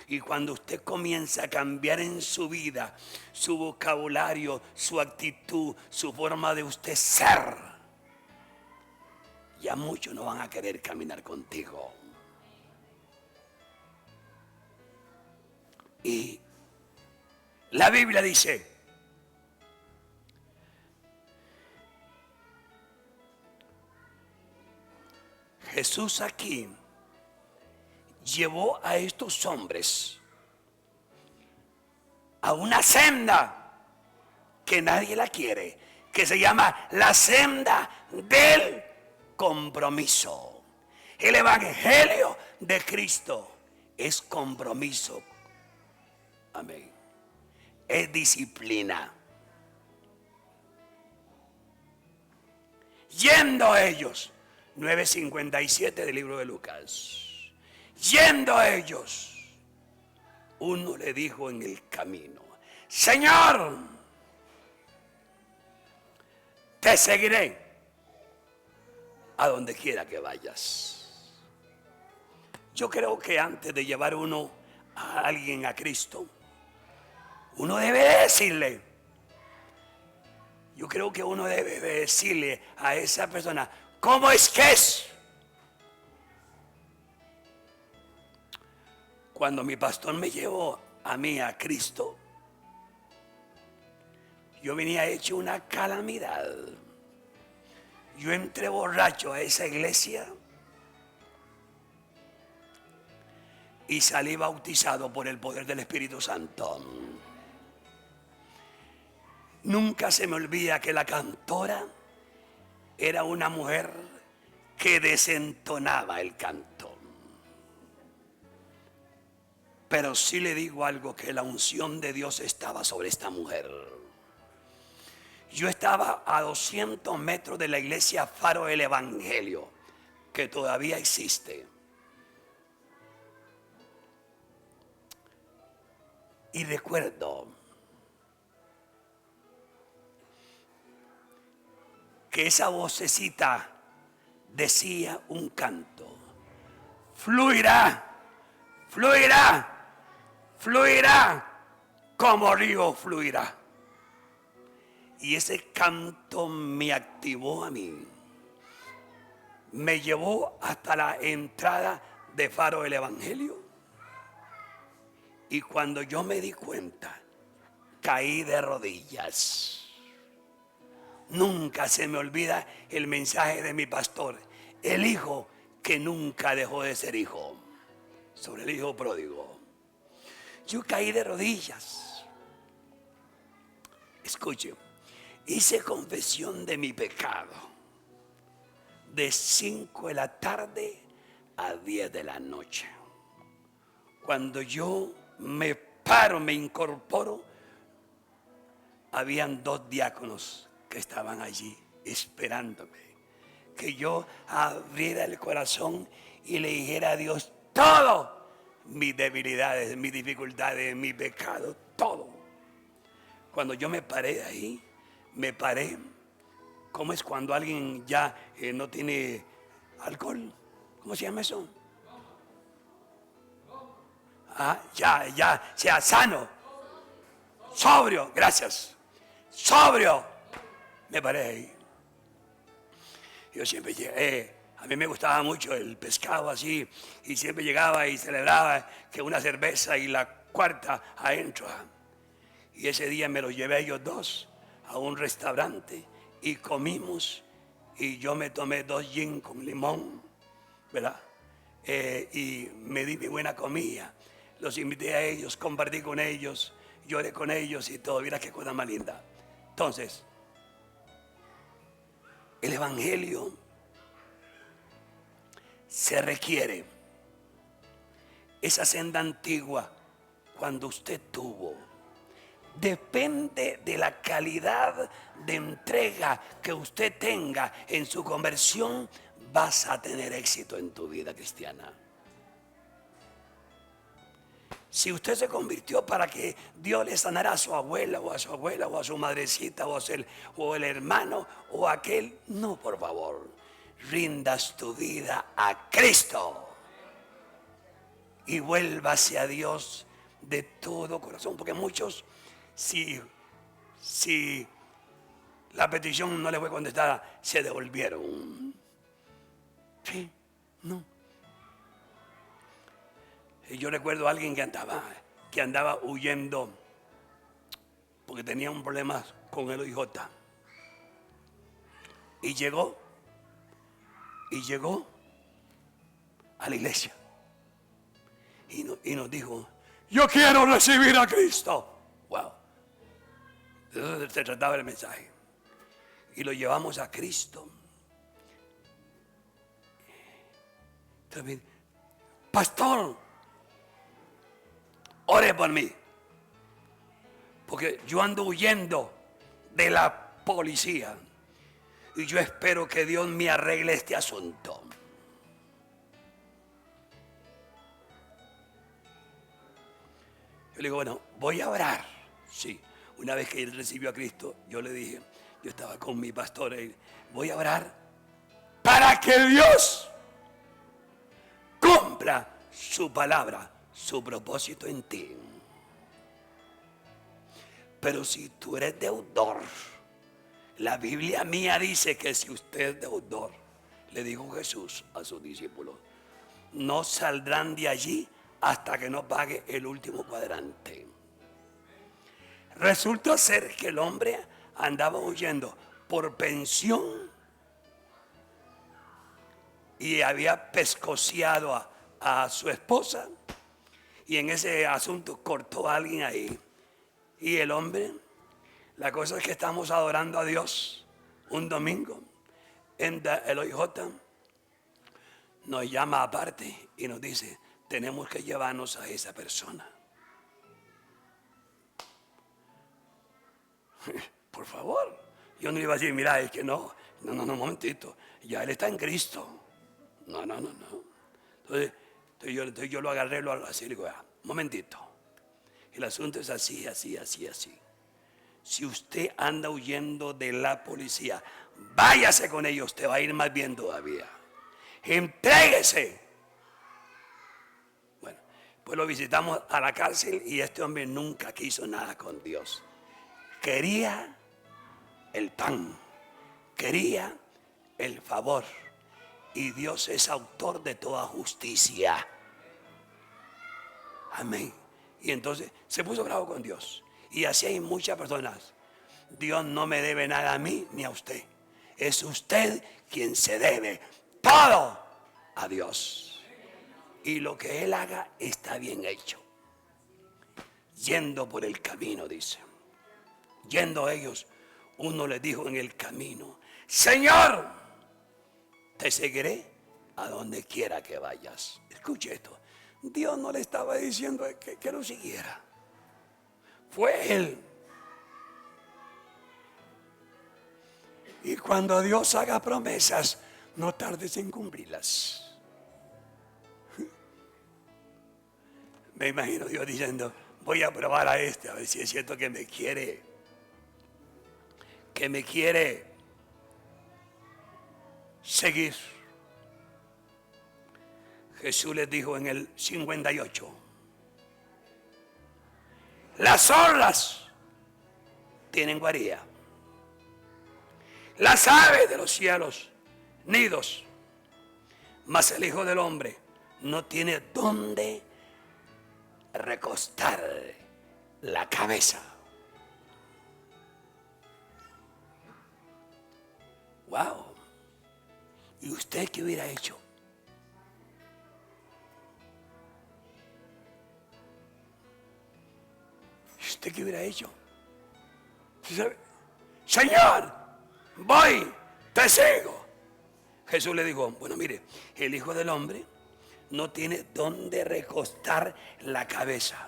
Y cuando usted comienza a cambiar en su vida, su vocabulario, su actitud, su forma de usted ser, ya muchos no van a querer caminar contigo. Y la Biblia dice, Jesús aquí llevó a estos hombres a una senda que nadie la quiere, que se llama la senda del compromiso. El evangelio de Cristo es compromiso. Amén. Es disciplina. Yendo a ellos, 9:57 del libro de Lucas. Yendo a ellos, uno le dijo en el camino: Señor, te seguiré a donde quiera que vayas. Yo creo que antes de llevar uno a alguien a Cristo, uno debe decirle, yo creo que uno debe decirle a esa persona, ¿cómo es que es? Cuando mi pastor me llevó a mí a Cristo, yo venía hecho una calamidad. Yo entré borracho a esa iglesia y salí bautizado por el poder del Espíritu Santo. Nunca se me olvida que la cantora era una mujer que desentonaba el canto. Pero sí le digo algo, que la unción de Dios estaba sobre esta mujer. Yo estaba a 200 metros de la iglesia Faro del Evangelio, que todavía existe. Y recuerdo que esa vocecita decía un canto: fluirá, fluirá, fluirá, como río fluirá. Y ese canto me activó a mí. Me llevó hasta la entrada de Faro del Evangelio. Y cuando yo me di cuenta, caí de rodillas. Nunca se me olvida el mensaje de mi pastor, el hijo que nunca dejó de ser hijo, sobre el hijo pródigo. Yo caí de rodillas. Escuche, hice confesión de mi pecado de 5 de la tarde a 10 de la noche. Cuando yo me paro, me incorporo, habían 2 diáconos que estaban allí esperándome, que yo abriera el corazón y le dijera a Dios todo, mis debilidades, mis dificultades, mi pecado, todo. Cuando yo me paré de ahí, me paré. ¿Cómo es cuando alguien ya no tiene alcohol? ¿Cómo se llama eso? Ya, sea sano, sobrio, gracias, sobrio. Me paré ahí. Yo siempre llegué, a mí me gustaba mucho el pescado así, y siempre llegaba y celebraba que una cerveza y la cuarta adentro. Y ese día me los llevé a ellos 2 a un restaurante y comimos, y yo me tomé 2 gin con limón, ¿verdad? Y me di mi buena comida. Los invité a ellos, compartí con ellos, lloré con ellos y todo. Mira qué cosa más linda. Entonces, el evangelio se requiere. Esa senda antigua, cuando usted tuvo, depende de la calidad de entrega que usted tenga en su conversión. Vas a tener éxito en tu vida cristiana. Si usted se convirtió para que Dios le sanara a su abuela o a su abuela o a su madrecita o el hermano o aquel, no, por favor, rindas tu vida a Cristo y vuélvase a Dios de todo corazón, porque muchos, si la petición no le fue contestada, se devolvieron. Sí, no. Yo recuerdo a alguien que andaba huyendo porque tenía un problema con el OIJ. Y llegó a la iglesia. Y nos dijo, yo quiero recibir a Cristo. Wow. De eso se trataba el mensaje. Y lo llevamos a Cristo. Entonces, pastor, ore por mí, porque yo ando huyendo de la policía y yo espero que Dios me arregle este asunto. Yo le digo, bueno, voy a orar. Sí, una vez que él recibió a Cristo, yo le dije, yo estaba con mi pastor, voy a orar para que Dios cumpla su palabra, su propósito en ti. Pero si tú eres deudor, la Biblia mía dice que si usted es deudor, le dijo Jesús a sus discípulos, no saldrán de allí hasta que no pague el último cuadrante. Resulta ser que el hombre andaba huyendo por pensión y había pescociado a su esposa. Y en ese asunto cortó a alguien ahí. Y el hombre, la cosa es que estamos adorando a Dios un domingo en el OIJ. Nos llama aparte y nos dice, tenemos que llevarnos a esa persona. Por favor. Yo no le iba a decir, mira, es que no, un momentito. Ya él está en Cristo. No. Entonces yo lo agarré, lo así, le digo, un momentito. El asunto es así. Si usted anda huyendo de la policía, váyase con ellos, te va a ir más bien todavía. Entréguese. Bueno, pues lo visitamos a la cárcel y este hombre nunca quiso nada con Dios. Quería el pan, quería el favor. Y Dios es autor de toda justicia. Amén. Y entonces se puso bravo con Dios. Y así hay muchas personas. Dios no me debe nada a mí ni a usted. Es usted quien se debe todo a Dios. Y lo que Él haga está bien hecho. Yendo por el camino, dice. Yendo ellos, uno les dijo en el camino: Señor, te seguiré a donde quiera que vayas. Escuche esto. Dios no le estaba diciendo que lo siguiera. Fue Él. Y cuando Dios haga promesas, no tardes en cumplirlas. Me imagino Dios diciendo: voy a probar a este, a ver si es cierto que me quiere. Que me quiere seguir. Jesús les dijo en el 58: las zorras tienen guarida, las aves de los cielos nidos, mas el Hijo del Hombre no tiene dónde recostar la cabeza. Wow. ¿Y usted qué hubiera hecho? ¿Usted qué hubiera hecho? Señor, voy, te sigo. Jesús le dijo: bueno, mire, el Hijo del Hombre no tiene dónde recostar la cabeza.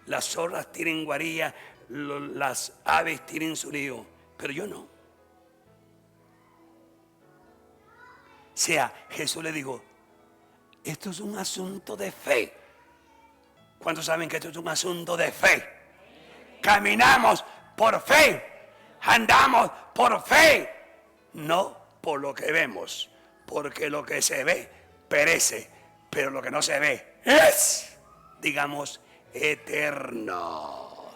Las zorras tienen guarida, las aves tienen su nido, pero yo no. O sea, Jesús le dijo: esto es un asunto de fe. ¿Cuántos saben que esto es un asunto de fe? Caminamos por fe, andamos por fe, no por lo que vemos, porque lo que se ve perece, pero lo que no se ve es, digamos, eterno.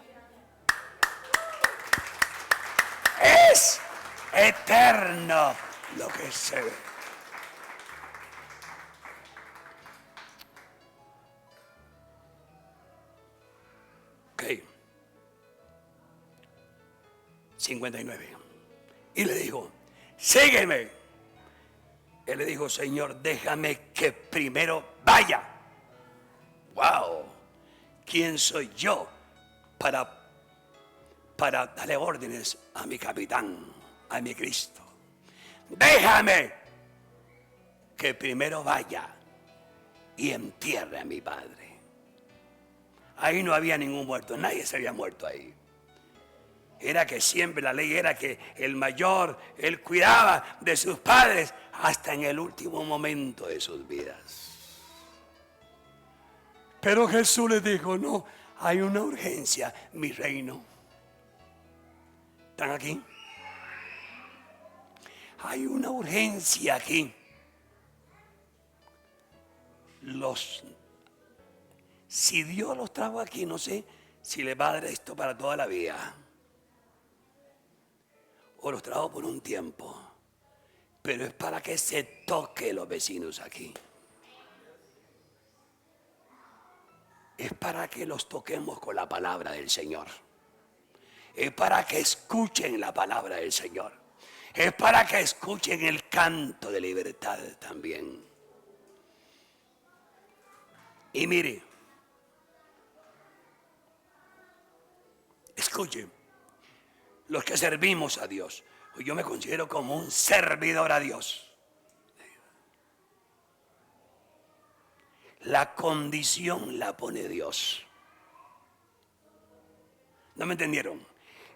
Es eterno lo que se ve. Ok. 59. Y le dijo: sígueme. Él le dijo: Señor, déjame que primero vaya. Wow. ¿Quién soy yo para darle órdenes a mi capitán, a mi Cristo? Déjame que primero vaya y entierre a mi padre. Ahí no había ningún muerto, nadie se había muerto ahí. Era que siempre la ley era que el mayor, él cuidaba de sus padres hasta en el último momento de sus vidas. Pero Jesús les dijo: no, hay una urgencia, mi reino. ¿Están aquí? Hay una urgencia aquí. Si Dios los trajo aquí, no sé si les va a dar esto para toda la vida, o los trajo por un tiempo, pero es para que se toque los vecinos aquí. Es para que los toquemos con la palabra del Señor. Es para que escuchen la palabra del Señor. Es para que escuchen el canto de libertad también. Y mire, escuchen, los que servimos a Dios, yo me considero como un servidor a Dios. La condición la pone Dios. ¿No me entendieron?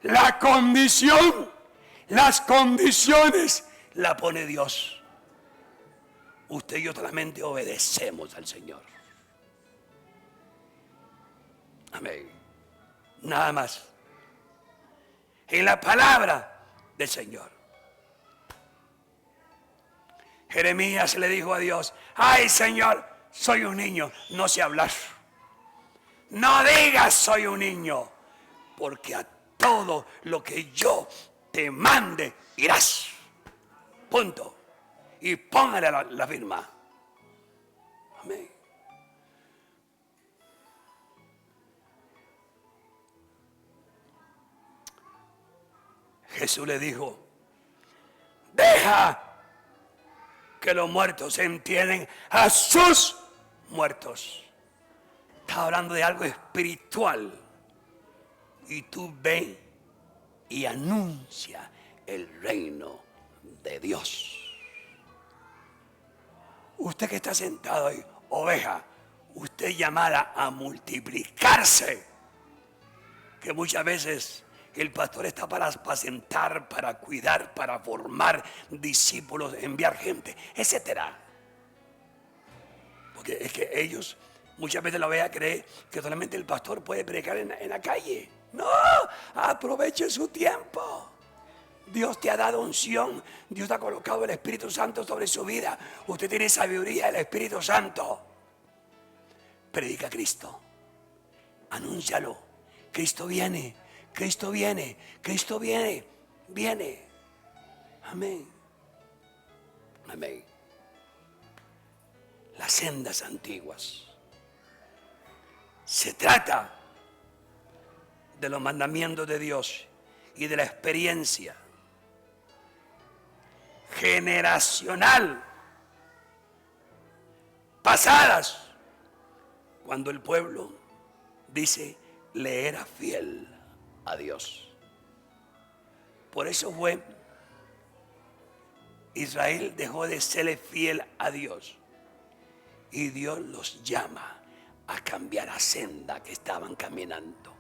La condición, las condiciones la pone Dios. Usted y yo solamente obedecemos al Señor. Amén. Nada más. En la palabra del Señor. Jeremías le dijo a Dios: ay, Señor, soy un niño, no sé hablar. No digas soy un niño, porque a todo lo que yo te mande irás. Punto. Y póngale la firma. Amén. Jesús le dijo, deja que los muertos entierren a sus muertos. Está hablando de algo espiritual. Y tú ven y anuncia el reino de Dios. Usted que está sentado ahí, oveja, usted es llamada a multiplicarse. Que muchas veces el pastor está para apacentar, para cuidar, para formar discípulos, enviar gente, etcétera. Porque es que ellos muchas veces la oveja cree que solamente el pastor puede predicar en la calle. No, aproveche su tiempo. Dios te ha dado unción, Dios te ha colocado el Espíritu Santo sobre su vida. Usted tiene sabiduría del Espíritu Santo. Predica a Cristo, anúncialo. Cristo viene, Cristo viene, Cristo viene, viene. Amén, amén. Las sendas antiguas. Se trata de los mandamientos de Dios y de la experiencia generacional pasadas, cuando el pueblo, dice, le era fiel a Dios. Por eso fue, Israel dejó de serle fiel a Dios y Dios los llama a cambiar la senda que estaban caminando.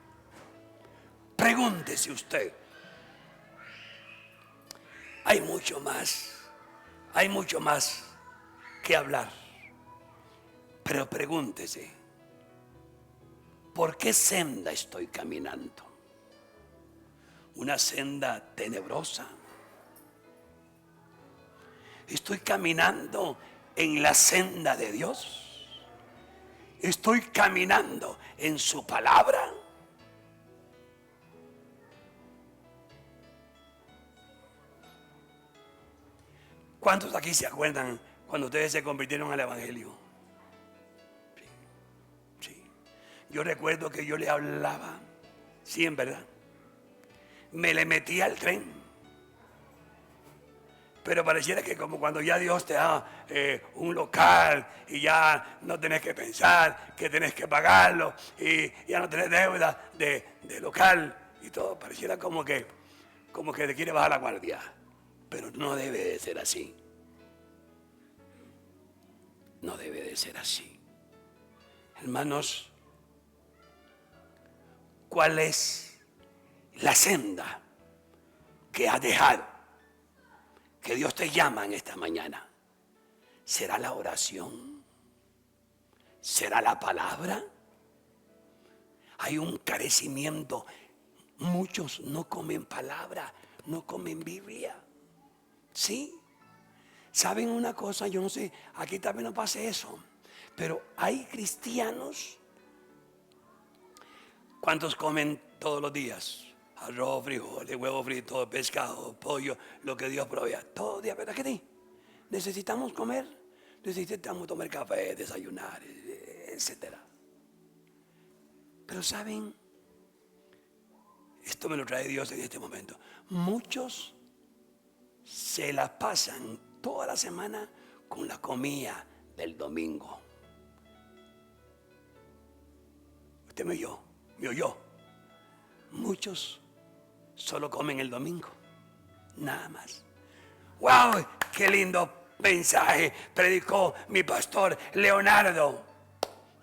Pregúntese usted. Hay mucho más que hablar. Pero pregúntese, ¿por qué senda estoy caminando? ¿Una senda tenebrosa? ¿Estoy caminando en la senda de Dios? ¿Estoy caminando en su palabra? ¿Cuántos aquí se acuerdan cuando ustedes se convirtieron al Evangelio? Sí. Yo recuerdo que yo le hablaba, sí, en verdad. Me le metía al tren. Pero pareciera que como cuando ya Dios te da un local y ya no tenés que pensar que tenés que pagarlo y ya no tenés deuda de local y todo, pareciera como que te quiere bajar la guardia. Pero no debe de ser así. No debe de ser así. Hermanos, ¿cuál es la senda que has dejado? Que Dios te llama en esta mañana. ¿Será la oración? ¿Será la palabra? Hay un carecimiento. Muchos no comen palabra, no comen Biblia. ¿Sí? ¿Saben una cosa? Yo no sé, aquí también no pasa eso. Pero hay cristianos. ¿Cuántos comen todos los días? Arroz, frijoles, huevo frito, pescado, pollo, lo que Dios provea. Todo día, ¿verdad que sí? Necesitamos comer, necesitamos tomar café, desayunar, etc. Pero ¿saben? Esto me lo trae Dios en este momento. Muchos se la pasan toda la semana con la comida del domingo. Usted me oyó. Muchos solo comen el domingo, nada más. ¡Wow! ¡Qué lindo mensaje predicó mi pastor Leonardo!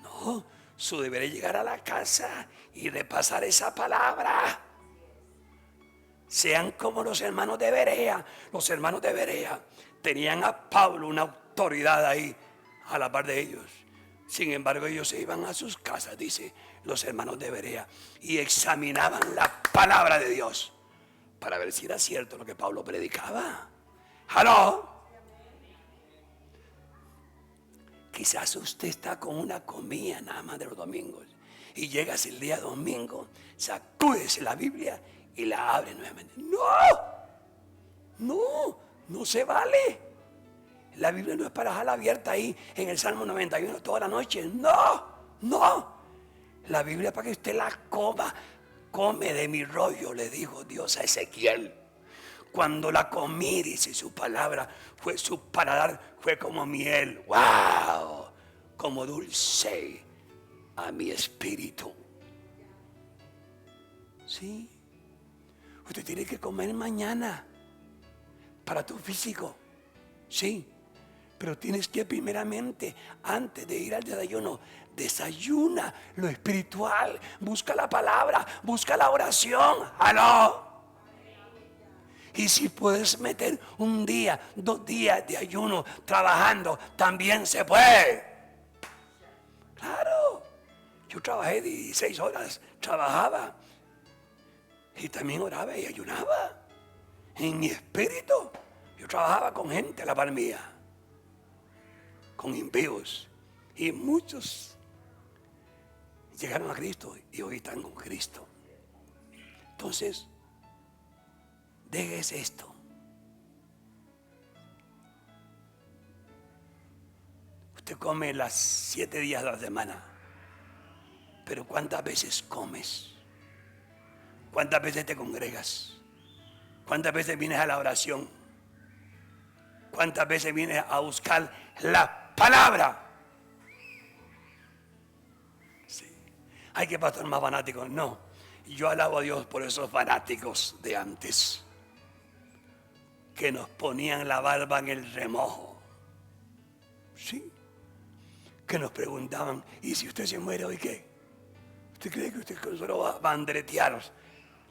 No, su deber es llegar a la casa y repasar esa palabra. Sean como los hermanos de Berea. Los hermanos de Berea tenían a Pablo una autoridad ahí a la par de ellos. Sin embargo, ellos se iban a sus casas, dice los hermanos de Berea, y examinaban la palabra de Dios para ver si era cierto lo que Pablo predicaba. ¡Aló! Quizás usted está con una comida nada más de los domingos y llegas el día domingo, sacúdese la Biblia y la abre nuevamente. No se vale. La Biblia no es para dejarla abierta ahí en el Salmo 91 toda la noche. No. La Biblia es para que usted la coma. Come de mi rollo, le dijo Dios a Ezequiel. Cuando la comí, dice su palabra, su paladar fue como miel. ¡Wow! Como dulce a mi espíritu. Sí. Usted tiene que comer mañana para tu físico. Sí. Pero tienes que primeramente, antes de ir al desayuno, desayuna lo espiritual. Busca la palabra, busca la oración. ¡Aló! Y si puedes meter un día, 2 días de ayuno trabajando, también se puede. Claro. Yo trabajé 16 horas, trabajaba. Y también oraba y ayunaba. En mi espíritu, yo trabajaba con gente a la par mía, con impíos. Y muchos llegaron a Cristo y hoy están con Cristo. Entonces, déjese esto. Usted come las 7 días de la semana. Pero ¿cuántas veces comes? ¿Cuántas veces te congregas? ¿Cuántas veces vienes a la oración? ¿Cuántas veces vienes a buscar la palabra? Sí. Hay que pastor más fanáticos. No. Yo alabo a Dios por esos fanáticos de antes, que nos ponían la barba en el remojo. Sí. Que nos preguntaban, ¿y si usted se muere hoy qué? ¿Usted cree que usted solo va a bandretear?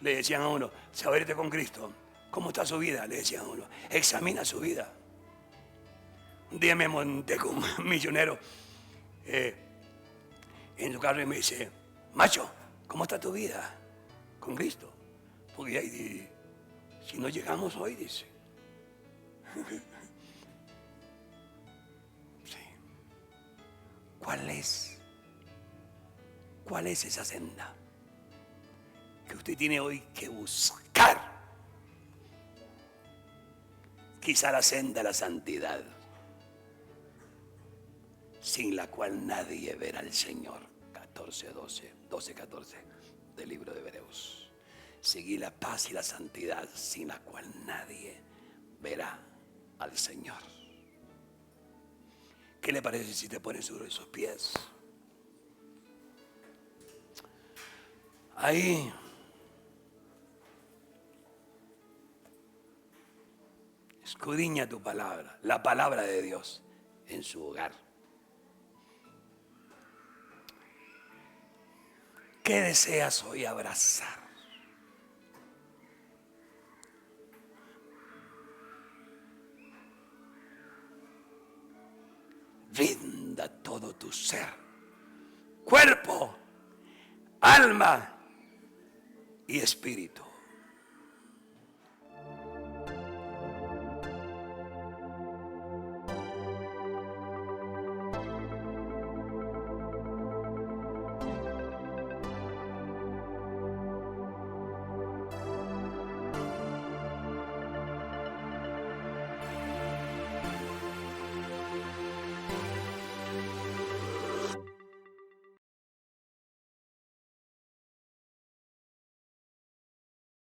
Le decían a uno, se va a irte con Cristo. ¿Cómo está su vida? Le decían a uno, examina su vida. Un día me monté con un misionero en su carro y me dice, macho, ¿cómo está tu vida con Cristo? Porque ahí, si no llegamos hoy, dice. Sí. ¿Cuál es esa senda que usted tiene hoy que buscar? Quizá la senda de la santidad, sin la cual nadie verá al Señor. 12:14 del libro de Hebreos. Seguir la paz y la santidad, sin la cual nadie verá al Señor. ¿Qué le parece si te pones sobre sus pies? Ahí. Escudriña tu palabra, la palabra de Dios en su hogar. ¿Qué deseas hoy abrazar? Rinda todo tu ser, cuerpo, alma y espíritu